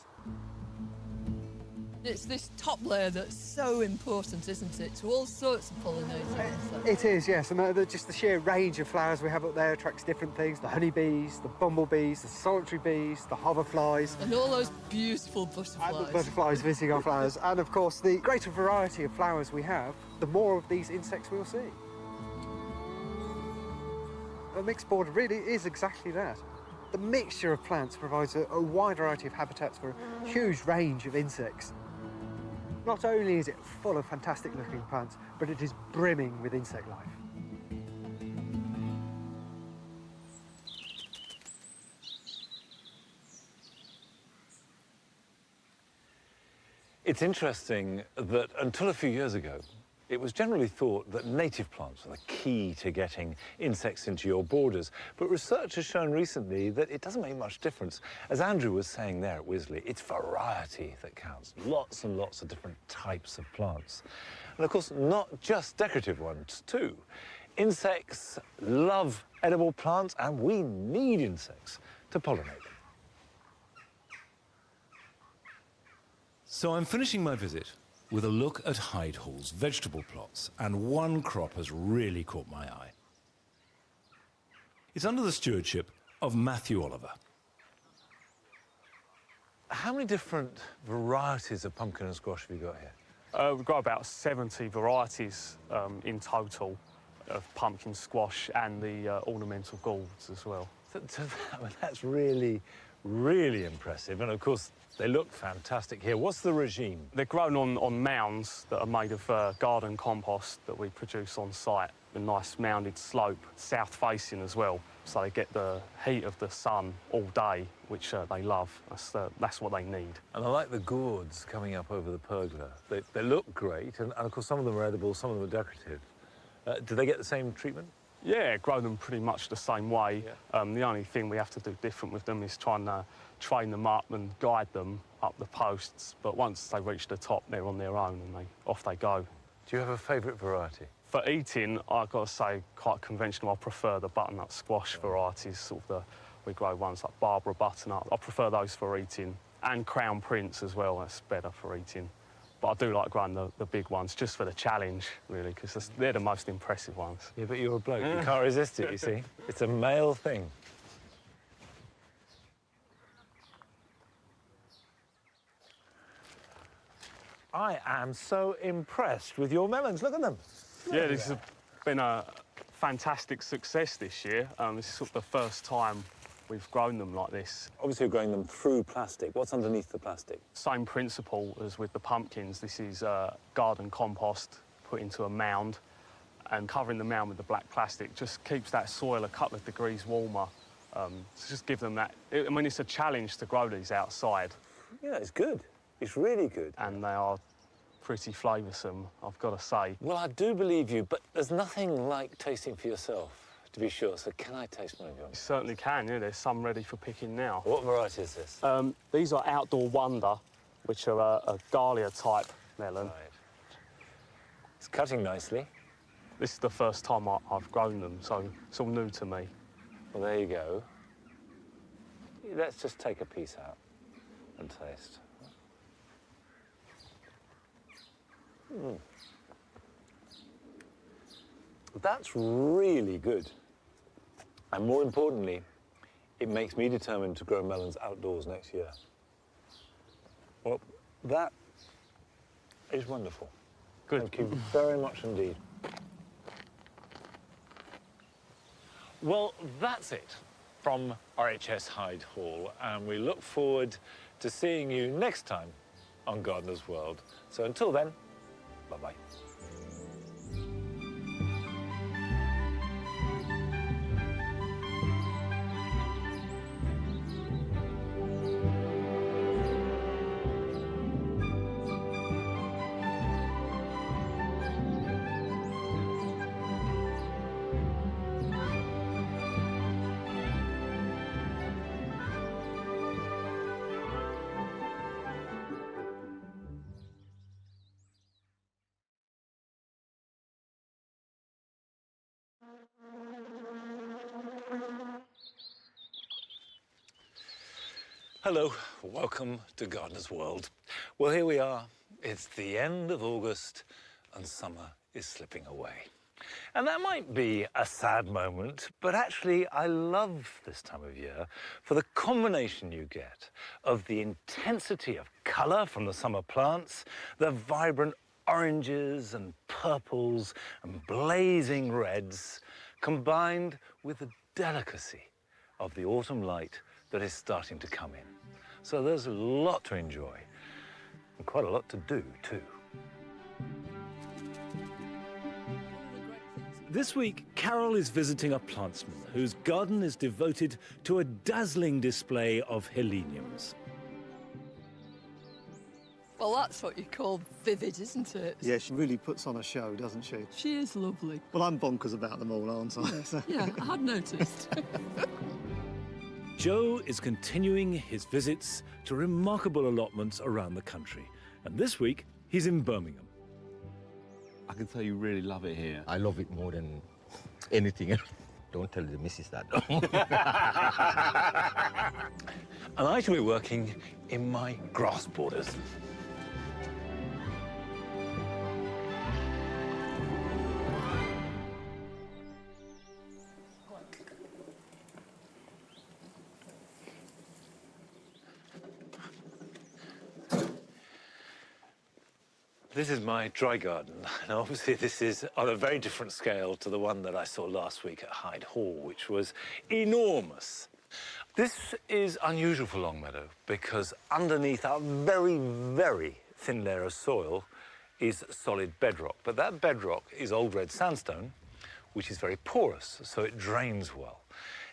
It's this top layer that's so important, isn't it, to all sorts of pollinating insects? It is, yes, and just the sheer range of flowers we have up there attracts different things. The honeybees, the bumblebees, the solitary bees, the hoverflies. And all those beautiful butterflies. And the butterflies visiting our flowers. And of course, the greater variety of flowers we have, the more of these insects we'll see. A mixed border really is exactly that. The mixture of plants provides a wide variety of habitats for a huge range of insects. Not only is it full of fantastic looking plants, but it is brimming with insect life. It's interesting that until a few years ago, it was generally thought that native plants were the key to getting insects into your borders. But research has shown recently that it doesn't make much difference. As Andrew was saying there at Wisley, it's variety that counts. Lots and lots of different types of plants. And of course, not just decorative ones, too. Insects love edible plants, and we need insects to pollinate them. So I'm finishing my visit with a look at Hyde Hall's vegetable plots, and one crop has really caught my eye. It's under the stewardship of Matthew Oliver. How many different varieties of pumpkin and squash have you got here? We've got about 70 varieties in total of pumpkin squash and the ornamental gourds as well. That's really, really impressive. And of course, they look fantastic here. What's the regime? They're grown on mounds that are made of garden compost that we produce on site. A nice mounded slope, south-facing as well, so they get the heat of the sun all day, which they love. That's what they need. And I like the gourds coming up over the pergola. They look great, and of course some of them are edible, some of them are decorative. Do they get the same treatment? Yeah, grow them pretty much the same way. Yeah. The only thing we have to do different with them is try and train them up and guide them up the posts. But once they reach the top, they're on their own and off they go. Do you have a favourite variety? For eating, I've got to say, quite conventional. I prefer the butternut squash varieties. We grow ones like Barbara butternut. I prefer those for eating, and Crown Prince as well. That's better for eating. But I do like growing the big ones just for the challenge, really, because they're the most impressive ones. Yeah, but you're a bloke. You can't resist it, you see. It's a male thing. I am so impressed with your melons. Look at them. Yeah, this has been a fantastic success this year. This is sort of the first time we've grown them like this. Obviously, you're growing them through plastic. What's underneath the plastic? Same principle as with the pumpkins. This is garden compost put into a mound, and covering the mound with the black plastic just keeps that soil a couple of degrees warmer. To just give them that. I mean, it's a challenge to grow these outside. Yeah, it's good. It's really good. And they are pretty flavoursome, I've got to say. Well, I do believe you, but there's nothing like tasting for yourself, to be sure. So can I taste one of yours? You certainly can, yeah. There's some ready for picking now. What variety is this? These are Outdoor Wonder, which are a Gallia-type melon. Right. It's cutting nicely. This is the first time I've grown them, so it's all new to me. Well, there you go. Let's just take a piece out and taste. That's really good. And more importantly, it makes me determined to grow melons outdoors next year. Well, that is wonderful. Good. Thank you very much indeed. Well, that's it from RHS Hyde Hall, and we look forward to seeing you next time on Gardener's World. So until then, bye-bye. Hello, welcome to Gardener's World. Well, here we are. It's the end of August and summer is slipping away. And that might be a sad moment, but actually I love this time of year for the combination you get of the intensity of colour from the summer plants, the vibrant oranges and purples and blazing reds, combined with the delicacy of the autumn light that is starting to come in. So there's a lot to enjoy and quite a lot to do too. This week, Carol is visiting a plantsman whose garden is devoted to a dazzling display of Heleniums. Well, that's what you call vivid, isn't it? Yeah, she really puts on a show, doesn't she? She is lovely. Well, I'm bonkers about them all, aren't I? Yes. Yeah, I had noticed. Joe is continuing his visits to remarkable allotments around the country. And this week, he's in Birmingham. I can tell you really love it here. I love it more than anything else. Don't tell the missus that. And I shall be working in my grass borders. This is my dry garden. Now, obviously, this is on a very different scale to the one that I saw last week at Hyde Hall, which was enormous. This is unusual for Longmeadow because underneath our very, very thin layer of soil is solid bedrock. But that bedrock is old red sandstone, which is very porous, so it drains well.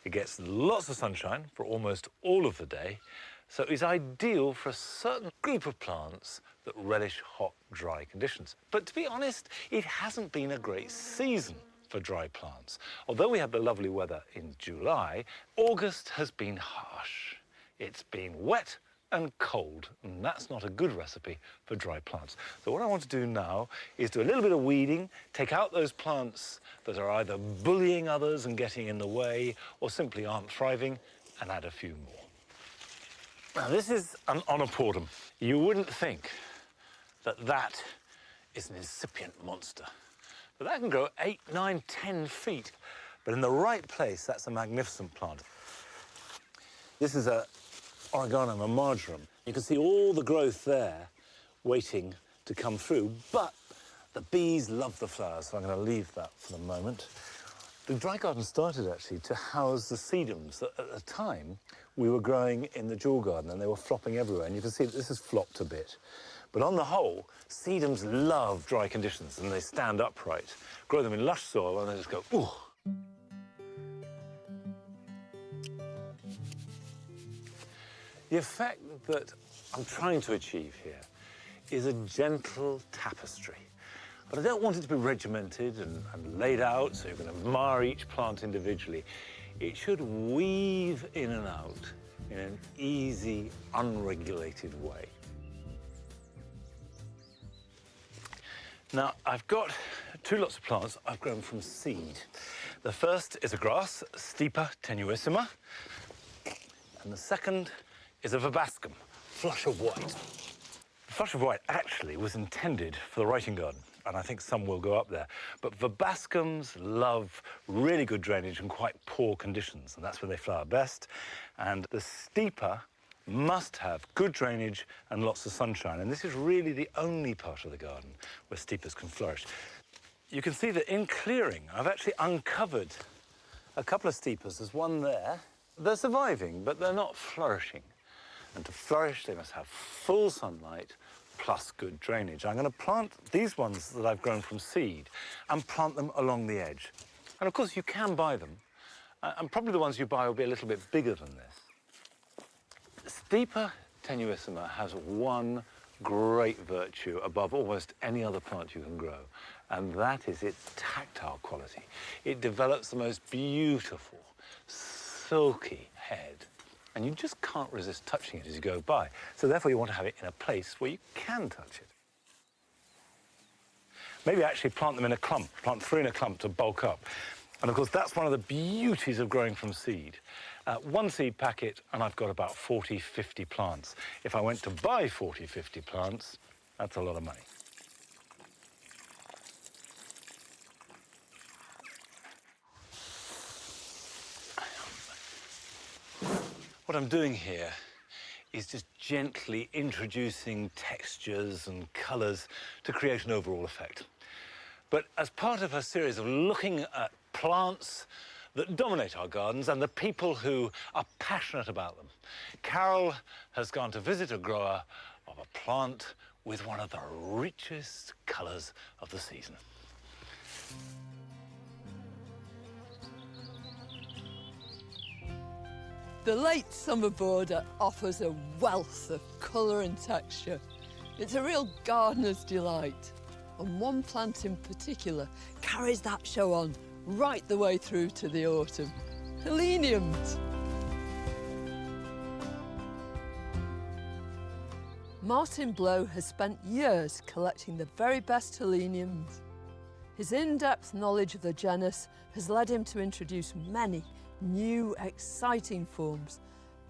It gets lots of sunshine for almost all of the day, so it's ideal for a certain group of plants that relish hot, dry conditions. But to be honest, it hasn't been a great season for dry plants. Although we had the lovely weather in July, August has been harsh. It's been wet and cold, and that's not a good recipe for dry plants. So what I want to do now is do a little bit of weeding, take out those plants that are either bullying others and getting in the way, or simply aren't thriving, and add a few more. Now, this is an onoportum. You wouldn't think that that is an incipient monster. But that can grow 8, 9, 10 feet. But in the right place, that's a magnificent plant. This is a oregano, a marjoram. You can see all the growth there waiting to come through, but the bees love the flowers, so I'm going to leave that for the moment. The dry garden started actually to house the sedums that at the time we were growing in the jewel garden, and they were flopping everywhere. And you can see that this has flopped a bit. But on the whole, sedums love dry conditions, and they stand upright. Grow them in lush soil, and they just go, ooh. The effect that I'm trying to achieve here is a gentle tapestry. But I don't want it to be regimented and laid out so you can admire each plant individually. It should weave in and out in an easy, unregulated way. Now, I've got two lots of plants I've grown from seed. The first is a grass, Stipa tenuissima, and the second is a verbascum, flush of white. The flush of white actually was intended for the writing garden, and I think some will go up there. But verbascums love really good drainage and quite poor conditions, and that's where they flower best. And the Stipa must have good drainage and lots of sunshine, and this is really the only part of the garden where Stipas can flourish. You can see that in clearing, I've actually uncovered a couple of Stipas. There's one there. They're surviving, but they're not flourishing. And to flourish, they must have full sunlight plus good drainage. I'm going to plant these ones that I've grown from seed and plant them along the edge. And of course, you can buy them. And probably the ones you buy will be a little bit bigger than this. Stipa tenuissima has one great virtue above almost any other plant you can grow, and that is its tactile quality. It develops the most beautiful, silky head, and you just can't resist touching it as you go by. So therefore you want to have it in a place where you can touch it. Maybe actually plant them in a clump, plant 3 in a clump to bulk up. And of course that's one of the beauties of growing from seed. One seed packet and I've got about 40, 50 plants. If I went to buy 40, 50 plants, that's a lot of money. What I'm doing here is just gently introducing textures and colours to create an overall effect. But as part of a series of looking at plants that dominate our gardens and the people who are passionate about them, Carol has gone to visit a grower of a plant with one of the richest colours of the season. The late summer border offers a wealth of colour and texture. It's a real gardener's delight. And one plant in particular carries that show on right the way through to the autumn. Heleniums. Martin Blow has spent years collecting the very best Heleniums. His in-depth knowledge of the genus has led him to introduce many new, exciting forms,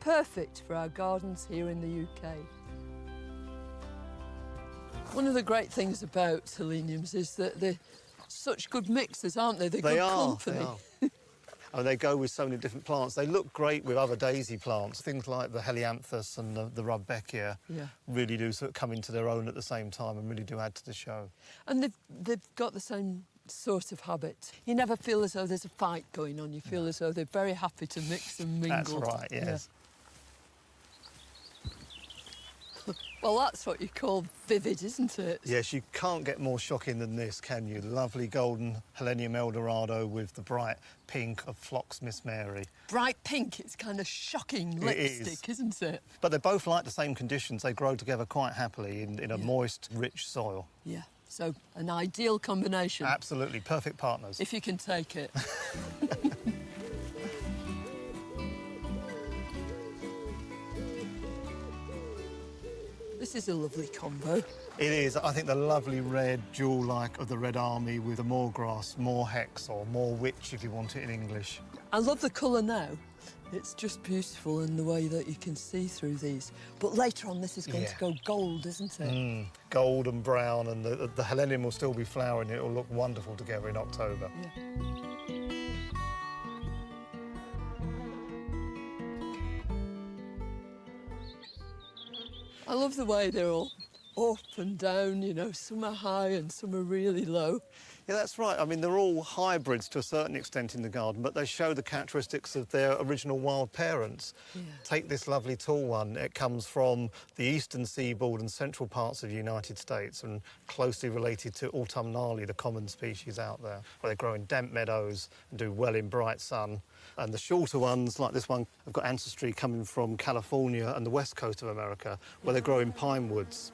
perfect for our gardens here in the UK. One of the great things about Heleniums is that they're such good mixers, aren't they? They're good company. They are. And they go with so many different plants. They look great with other daisy plants. Things like the Helianthus and the Rudbeckia really do sort of come into their own at the same time and really do add to the show. And they've got the same sort of habit. You never feel as though there's a fight going on. You feel as though they're very happy to mix and mingle. That's right, yes. Yeah. Well, that's what you call vivid, isn't it? Yes, you can't get more shocking than this, can you? The lovely golden Helenium Eldorado with the bright pink of Phlox Miss Mary. Bright pink, it's kind of shocking lipstick, isn't it? But they both like the same conditions. They grow together quite happily in a moist, rich soil. Yeah, so an ideal combination. Absolutely, perfect partners. If you can take it. This is a lovely combo. It is. I think the lovely red jewel-like of the Red Army with the moorgrass, moorhex, or moorwitch if you want it in English. I love the colour now. It's just beautiful in the way that you can see through these. But later on, this is going to go gold, isn't it? Gold and brown, and the Helenium will still be flowering. It will look wonderful together in October. Yeah. I love the way they're all up and down, you know, some are high and some are really low. Yeah, that's right. I mean, they're all hybrids to a certain extent in the garden, but they show the characteristics of their original wild parents. Yeah. Take this lovely tall one. It comes from the eastern seaboard and central parts of the United States and closely related to autumnale, the common species out there, where they grow in damp meadows and do well in bright sun. And the shorter ones, like this one, have got ancestry coming from California and the west coast of America, where they grow in pine woods.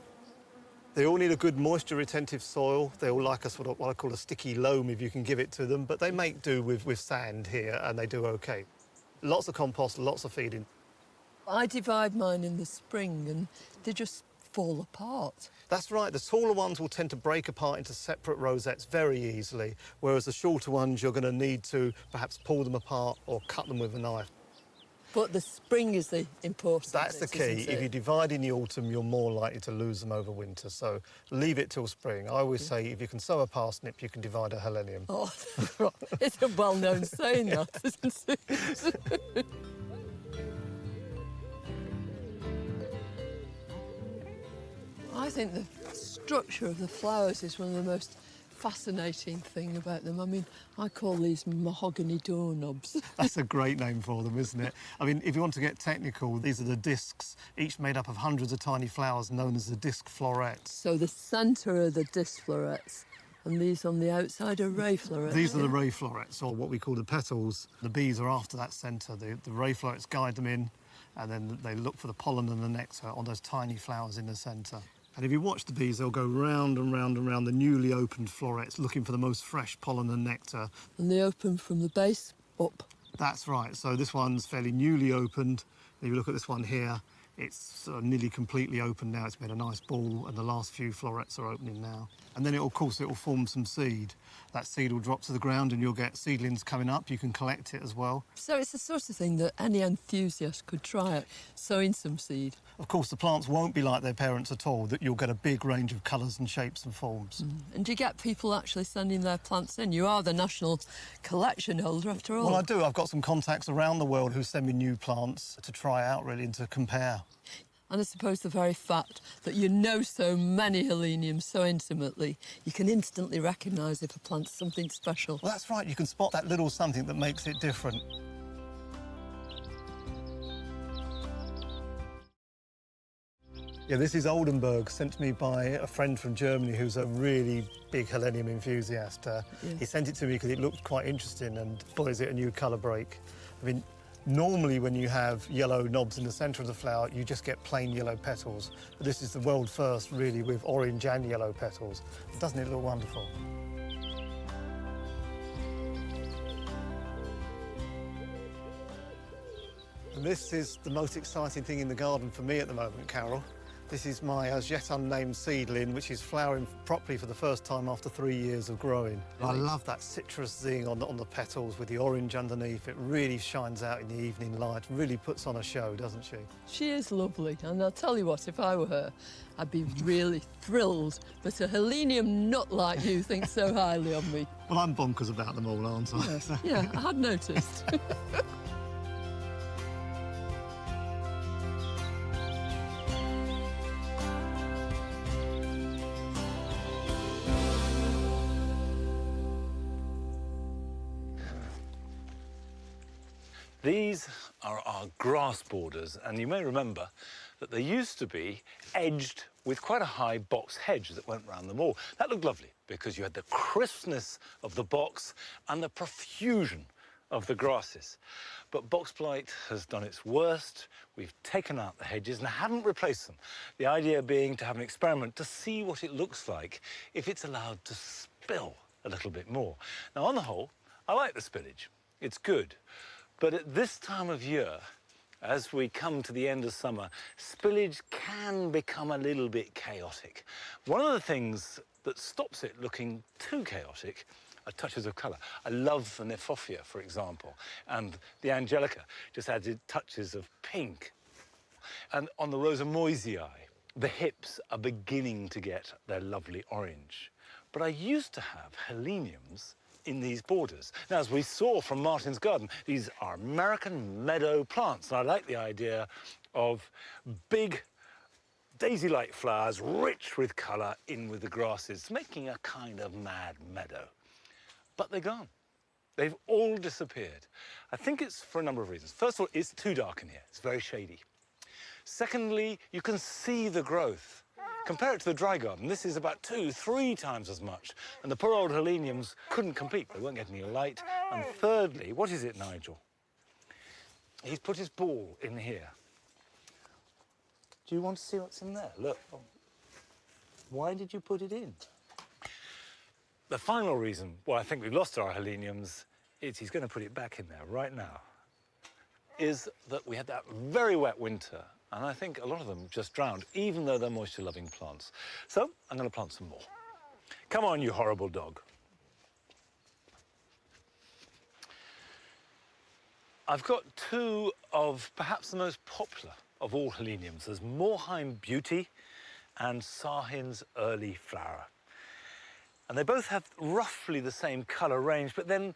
They all need a good moisture-retentive soil. They all like a sort of what I call a sticky loam if you can give it to them, but they make do with sand here and they do OK. Lots of compost, lots of feeding. I divide mine in the spring and they just fall apart. That's right. The taller ones will tend to break apart into separate rosettes very easily, whereas the shorter ones you're going to need to perhaps pull them apart or cut them with a knife. But the spring is the important That's the bit, key. isn't it? If you divide in the autumn, you're more likely to lose them over winter. So leave it till spring. I always say if you can sow a parsnip, you can divide a helenium. Oh, it's a well-known saying, that, isn't it? I think the structure of the flowers is one of the most fascinating thing about them. I mean, I call these mahogany doorknobs. That's a great name for them, isn't it? I mean, if you want to get technical, these are the discs, each made up of hundreds of tiny flowers known as the disc florets. So the centre are the disc florets, and these on the outside are ray florets. These are the ray florets, or what we call the petals. The bees are after that centre. The ray florets guide them in, and then they look for the pollen and the nectar on those tiny flowers in the centre. And if you watch the bees, they'll go round and round and round the newly opened florets, looking for the most fresh pollen and nectar. And they open from the base up. That's right. So this one's fairly newly opened. If you look at this one here, it's nearly completely open now. It's made a nice ball, and the last few florets are opening now. And then, of course, it will form some seed. That seed will drop to the ground, and you'll get seedlings coming up. You can collect it as well. So it's the sort of thing that any enthusiast could try at, sowing some seed. Of course, the plants won't be like their parents at all, that you'll get a big range of colours and shapes and forms. And do you get people actually sending their plants in? You are the national collection holder, after all. Well, I do. I've got some contacts around the world who send me new plants to try out, really, and to compare. And I suppose the very fact that you know so many Heleniums so intimately, you can instantly recognise if a plant's something special. Well, that's right. You can spot that little something that makes it different. Yeah, this is Oldenburg, sent to me by a friend from Germany who's a really big Helenium enthusiast. He sent it to me because it looked quite interesting, and boy, is it a new colour break. I mean, normally when you have yellow knobs in the centre of the flower, you just get plain yellow petals. But this is the world first, really, with orange and yellow petals. Doesn't it look wonderful? And this is the most exciting thing in the garden for me at the moment, Carol. This is my as yet unnamed seedling, which is flowering properly for the first time after 3 years of growing. I love that citrus zing on the petals with the orange underneath. It really shines out in the evening light, really puts on a show, doesn't she? She is lovely, and I'll tell you what, if I were her, I'd be really thrilled that a Helenium nut like you thinks so highly of me. Well, I'm bonkers about them all, aren't I? Yeah, I had noticed. These are our grass borders, and you may remember that they used to be edged with quite a high box hedge that went round them all. That looked lovely because you had the crispness of the box and the profusion of the grasses. But box blight has done its worst. We've taken out the hedges and haven't replaced them. The idea being to have an experiment to see what it looks like if it's allowed to spill a little bit more. Now, on the whole, I like the spillage. It's good. But at this time of year, as we come to the end of summer, spillage can become a little bit chaotic. One of the things that stops it looking too chaotic are touches of colour. I love the Nephophia, for example, and the Angelica just added touches of pink. And on the Rosa Moisii, the hips are beginning to get their lovely orange. But I used to have Heleniums in these borders. Now, as we saw from Martin's garden, these are American meadow plants, and I like the idea of big daisy-like flowers, rich with colour, in with the grasses, making a kind of mad meadow. But they're gone. They've all disappeared. I think it's for a number of reasons. First of all, it's too dark in here. It's very shady. Secondly, you can see the growth. Compare it to the dry garden. This is about 2-3 times as much. And the poor old Heleniums couldn't compete. They weren't getting any light. And thirdly, what is it, Nigel? He's put his ball in here. Do you want to see what's in there? Look. Why did you put it in? The final reason why I think we've lost our Heleniums is he's going to put it back in there right now, is that we had that very wet winter, and I think a lot of them just drowned, even though they're moisture-loving plants. So I'm going to plant some more. Come on, you horrible dog. I've got two of perhaps the most popular of all Heleniums. There's Moorheim Beauty and Sahin's Early Flower. And they both have roughly the same colour range, but then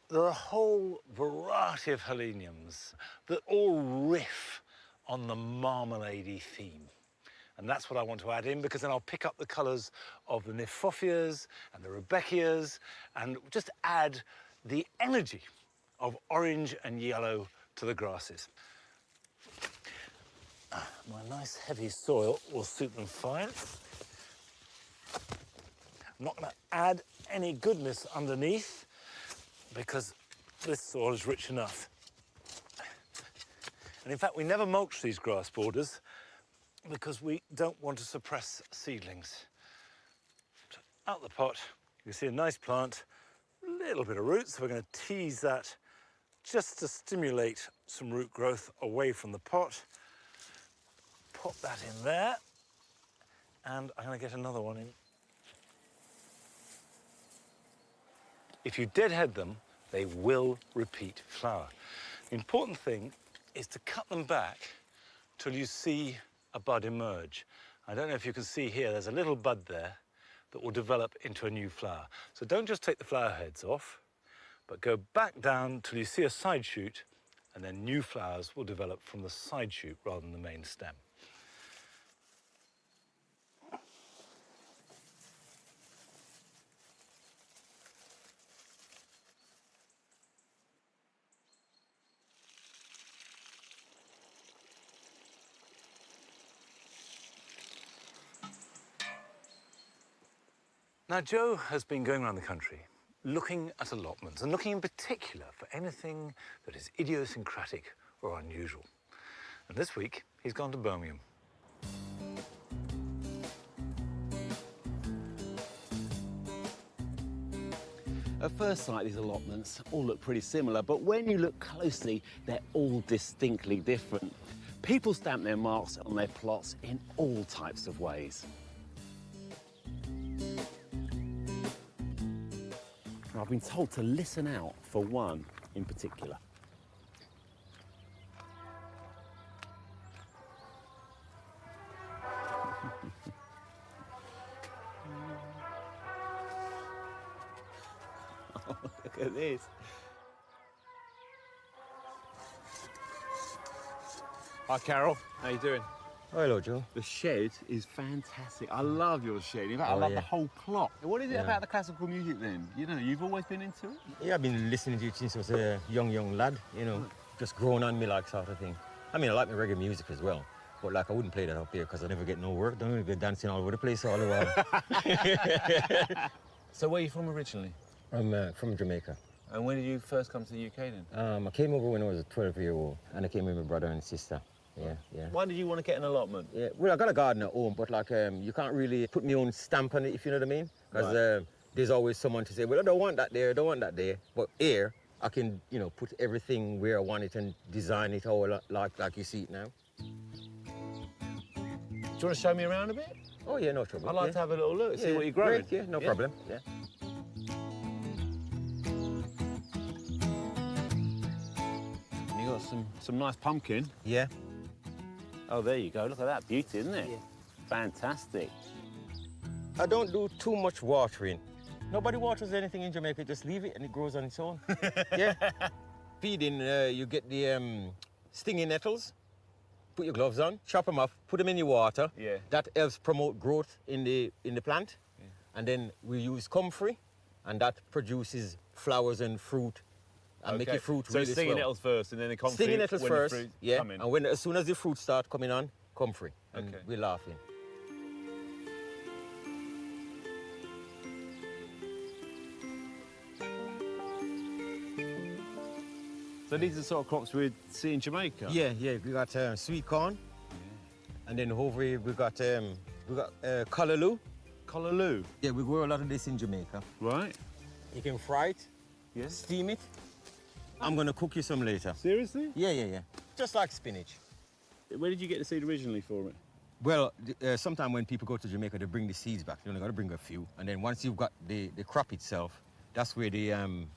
there are a whole variety of Heleniums that all riff on the marmalade-y theme. And that's what I want to add in, because then I'll pick up the colours of the Nymphophias and the Rebeckias and just add the energy of orange and yellow to the grasses. My nice heavy soil will suit them fine. I'm not going to add any goodness underneath because this soil is rich enough. And in fact, we never mulch these grass borders because we don't want to suppress seedlings. So out the pot, you see a nice plant, a little bit of roots. So we're going to tease that just to stimulate some root growth away from the pot. Pop that in there, and I'm going to get another one in. If you deadhead them, they will repeat flower. The important thing is to cut them back till you see a bud emerge. I don't know if you can see here, there's a little bud there that will develop into a new flower. So don't just take the flower heads off, but go back down till you see a side shoot, and then new flowers will develop from the side shoot rather than the main stem. Now, Joe has been going around the country looking at allotments and looking in particular for anything that is idiosyncratic or unusual. And this week, he's gone to Birmingham. At first sight, these allotments all look pretty similar, but when you look closely, they're all distinctly different. People stamp their marks on their plots in all types of ways. I've been told to listen out for one in particular. Oh, look at this. Hi, Carol. How you doing? Hello, Joe. The shed is fantastic. I love your shed. In fact, I love the whole plot. What is it about the classical music then? You know, you've always been into it? Yeah, I've been listening to it since I was a young lad, you know, just growing on me like sort of thing. I mean, I like my reggae music as well, but like I wouldn't play that up here because I never get no work. Don't even be dancing all over the place all the while. So where are you from originally? I'm from Jamaica. And when did you first come to the UK then? I came over when I was a 12-year-old, and I came with my brother and sister. Yeah. Why did you want to get an allotment? Yeah, well, I got a garden at home, but like you can't really put my own stamp on it, if you know what I mean. Because there's always someone to say, well, I don't want that there, I don't want that there. But here, I can, you know, put everything where I want it and design it all like you see it now. Do you want to show me around a bit? Oh yeah, no trouble. I'd like to have a little look, see what you're growing. Great, yeah, no problem. Yeah. And you got some nice pumpkin. Yeah. Oh, there you go. Look at that beauty, isn't it? Yeah. Fantastic. I don't do too much watering. Nobody waters anything in Jamaica. Just leave it and it grows on its own. Yeah. Feeding, you get the stinging nettles. put your gloves on, chop them off, put them in your water. Yeah. That helps promote growth in the plant. Yeah. And then we use comfrey, and that produces flowers and fruit, and make your fruit really swell. So stinging nettles first, and then the comfrey. Stinging nettles when first, the fruit yeah. come in. And as soon as the fruit start coming on, comfrey, and we're laughing. So these are the sort of crops we'd see in Jamaica? Yeah, we got sweet corn, and then over here we got Callaloo. Callaloo? Yeah, we grow a lot of this in Jamaica. Right. You can fry it, steam it. I'm gonna cook you some later. Seriously? Yeah. Just like spinach. Where did you get the seed originally for it? Well, sometimes when people go to Jamaica, they bring the seeds back. You only got to bring a few, and then once you've got the crop itself, that's where the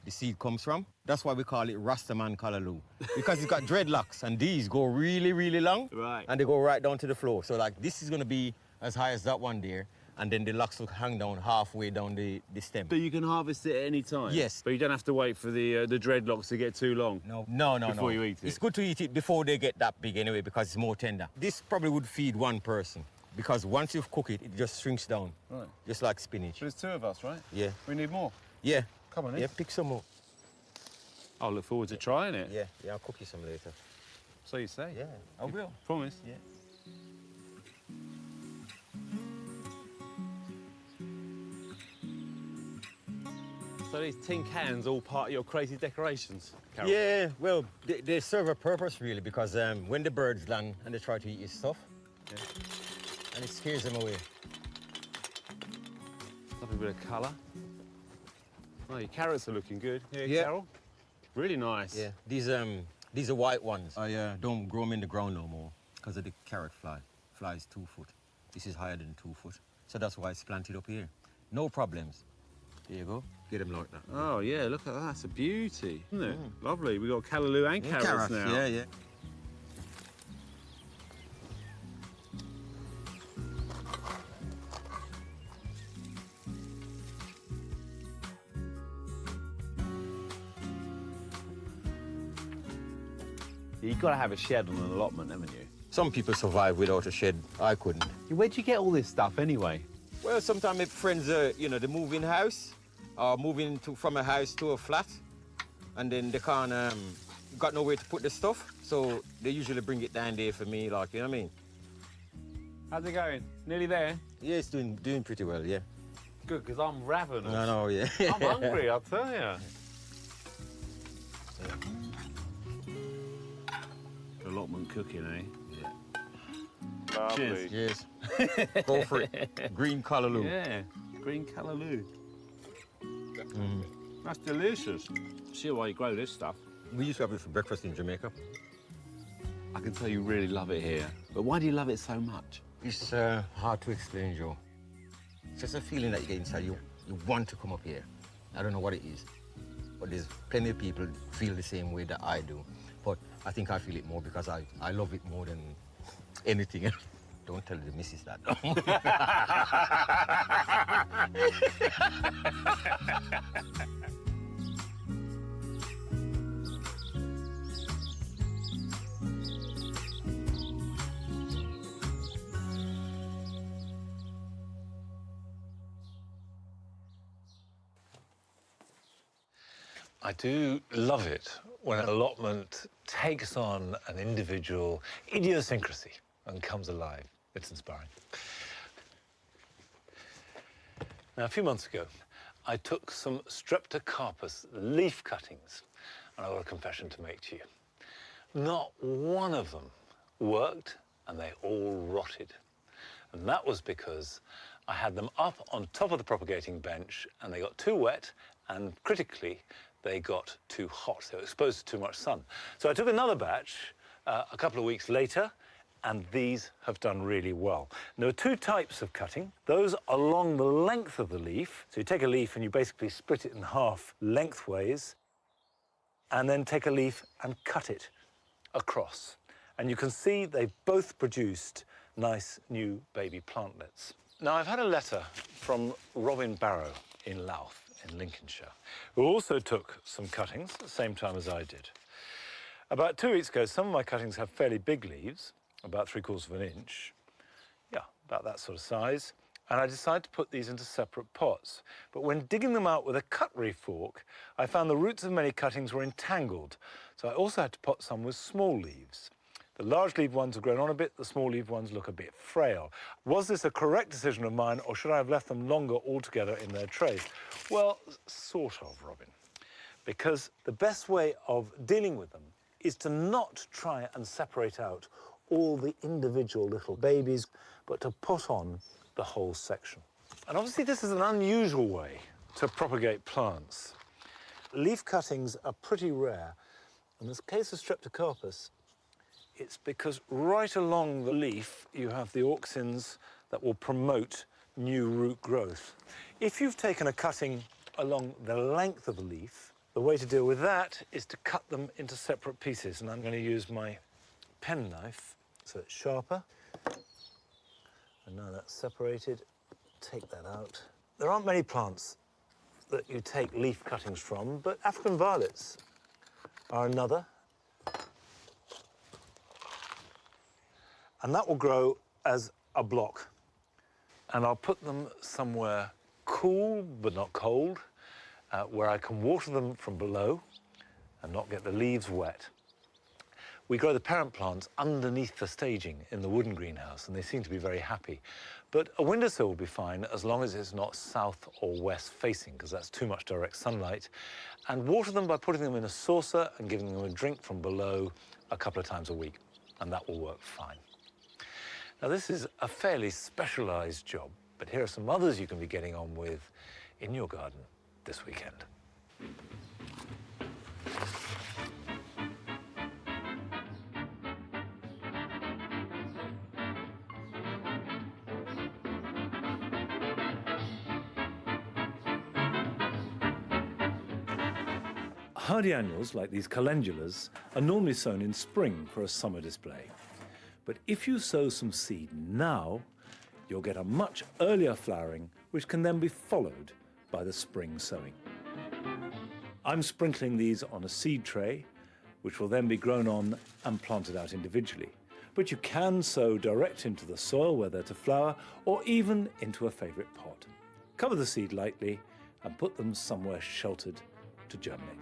seed comes from. That's why we call it Rastaman Callaloo, because it's got dreadlocks, and these go really, really long, right? And they go right down to the floor. So like this is gonna be as high as that one there, and then the locks will hang down halfway down the stem. So you can harvest it at any time? Yes. But you don't have to wait for the dreadlocks to get too long? No. Before you eat it? It's good to eat it before they get that big anyway, because it's more tender. This probably would feed one person, because once you've cooked it, it just shrinks down. Right. Just like spinach. But there's two of us, right? Yeah. We need more? Yeah. Come on in. Yeah, pick some more. I'll look forward to trying it. Yeah, I'll cook you some later. So you say? Yeah, I will. Promise? Yeah. So these tin cans all part of your crazy decorations, Carol? Yeah, well, they serve a purpose really, because when the birds land and they try to eat your stuff, and it scares them away. Lovely bit of colour. Oh, your carrots are looking good. Yeah. Carol? Really nice. Yeah, these are white ones. I don't grow them in the ground no more because of the carrot fly. Fly is 2 foot. This is higher than 2 foot. So that's why it's planted up here. No problems. There you go. Get them like that. Oh, yeah, look at that. It's a beauty, isn't it? Lovely. We've got Callaloo and carrots now. Yeah. You've got to have a shed on an allotment, haven't you? Some people survive without a shed. I couldn't. Where'd you get all this stuff anyway? Well, sometimes my friends, they move in house or moving from a house to a flat, and then they can't got nowhere to put the stuff, so they usually bring it down there for me, like, you know what I mean? How's it going? Nearly there? Yeah, it's doing pretty well, yeah. Good, because I'm ravenous. I know, yeah. I'm hungry, I'll tell you. Allotment cooking, eh? Yeah. Lovely. Cheers. Go for it. Green Callaloo. Yeah, green Callaloo. That's delicious. See why you grow this stuff. We used to have it for breakfast in Jamaica. I can tell you really love it here. But why do you love it so much? It's hard to explain, Joe. It's just a feeling that you get inside you. You want to come up here. I don't know what it is. But there's plenty of people feel the same way that I do. But I think I feel it more because I love it more than anything else. Don't tell the missus that. I do love it when an allotment takes on an individual idiosyncrasy and comes alive. It's inspiring. Now, a few months ago, I took some Streptocarpus leaf cuttings, and I've got a confession to make to you. Not one of them worked, and they all rotted. And that was because I had them up on top of the propagating bench, and they got too wet, and critically, they got too hot. They were exposed to too much sun. So I took another batch a couple of weeks later, and these have done really well. And there are two types of cutting. Those along the length of the leaf. So you take a leaf and you basically split it in half lengthways, and then take a leaf and cut it across. And you can see they've both produced nice new baby plantlets. Now, I've had a letter from Robin Barrow in Louth, in Lincolnshire, who also took some cuttings at the same time as I did. About 2 weeks ago, some of my cuttings have fairly big leaves, about 3/4 of an inch. Yeah, about that sort of size. And I decided to put these into separate pots. But when digging them out with a cutlery fork, I found the roots of many cuttings were entangled. So I also had to pot some with small leaves. The large-leaved ones have grown on a bit, the small-leaved ones look a bit frail. Was this a correct decision of mine, or should I have left them longer altogether in their trays? Well, sort of, Robin. Because the best way of dealing with them is to not try and separate out all the individual little babies, but to put on the whole section. And obviously this is an unusual way to propagate plants. Leaf cuttings are pretty rare. In this case of Streptocarpus, it's because right along the leaf you have the auxins that will promote new root growth. If you've taken a cutting along the length of the leaf, the way to deal with that is to cut them into separate pieces. And I'm going to use my penknife so it's sharper. And now that's separated, take that out. There aren't many plants that you take leaf cuttings from, but African violets are another. And that will grow as a block. And I'll put them somewhere cool, but not cold, where I can water them from below and not get the leaves wet. We grow the parent plants underneath the staging in the wooden greenhouse, and they seem to be very happy. But a windowsill will be fine as long as it's not south or west facing, because that's too much direct sunlight. And water them by putting them in a saucer and giving them a drink from below a couple of times a week, and that will work fine. Now, this is a fairly specialised job, but here are some others you can be getting on with in your garden this weekend. Hardy annuals, like these calendulas, are normally sown in spring for a summer display. But if you sow some seed now, you'll get a much earlier flowering, which can then be followed by the spring sowing. I'm sprinkling these on a seed tray, which will then be grown on and planted out individually. But you can sow direct into the soil where they're to flower, or even into a favourite pot. Cover the seed lightly and put them somewhere sheltered to germinate.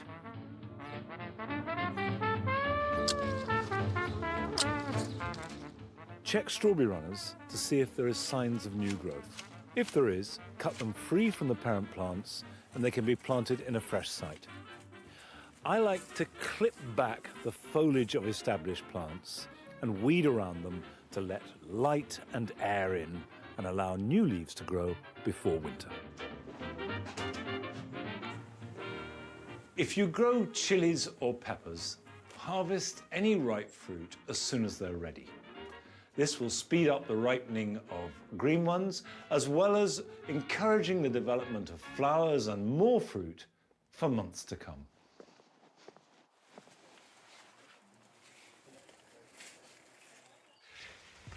Check strawberry runners to see if there is signs of new growth. If there is, cut them free from the parent plants and they can be planted in a fresh site. I like to clip back the foliage of established plants and weed around them to let light and air in and allow new leaves to grow before winter. If you grow chilies or peppers, harvest any ripe fruit as soon as they're ready. This will speed up the ripening of green ones, as well as encouraging the development of flowers and more fruit for months to come.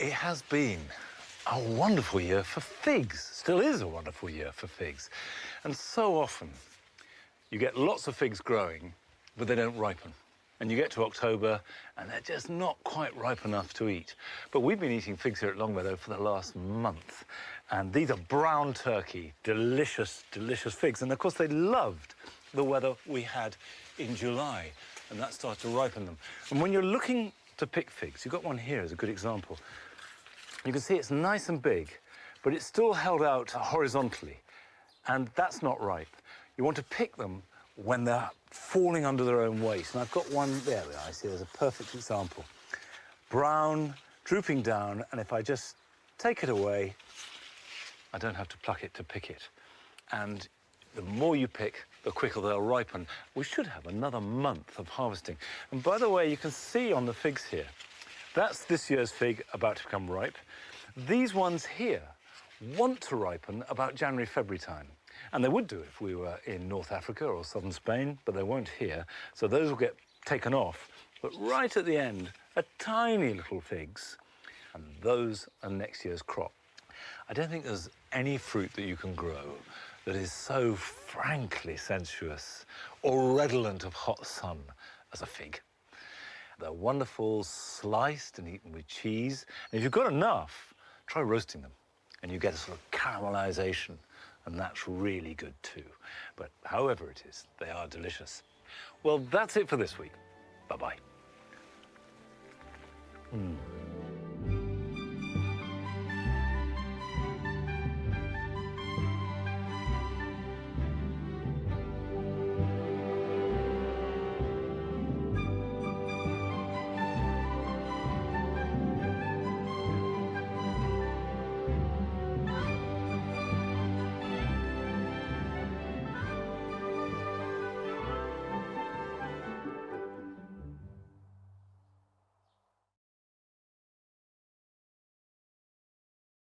It has been a wonderful year for figs. Still is a wonderful year for figs. And so often, you get lots of figs growing, but they don't ripen. And you get to October, and they're just not quite ripe enough to eat. But we've been eating figs here at Longmeadow for the last month. And these are brown turkey, delicious, delicious figs. And of course, they loved the weather we had in July, and that started to ripen them. And when you're looking to pick figs, you've got one here as a good example. You can see it's nice and big, but it's still held out horizontally. And that's not ripe. You want to pick them when they're falling under their own weight. And I've got one, there we are, I see there's a perfect example. Brown, drooping down, and if I just take it away, I don't have to pluck it to pick it. And the more you pick, the quicker they'll ripen. We should have another month of harvesting. And by the way, you can see on the figs here, that's this year's fig about to become ripe. These ones here want to ripen about January, February time. And they would do if we were in North Africa or southern Spain, but they won't here. So those will get taken off. But right at the end are tiny little figs, and those are next year's crop. I don't think there's any fruit that you can grow that is so frankly sensuous or redolent of hot sun as a fig. They're wonderful, sliced and eaten with cheese. And if you've got enough, try roasting them, and you get a sort of caramelization, and that's really good too. But however it is, they are delicious. Well, that's it for this week. Bye-bye.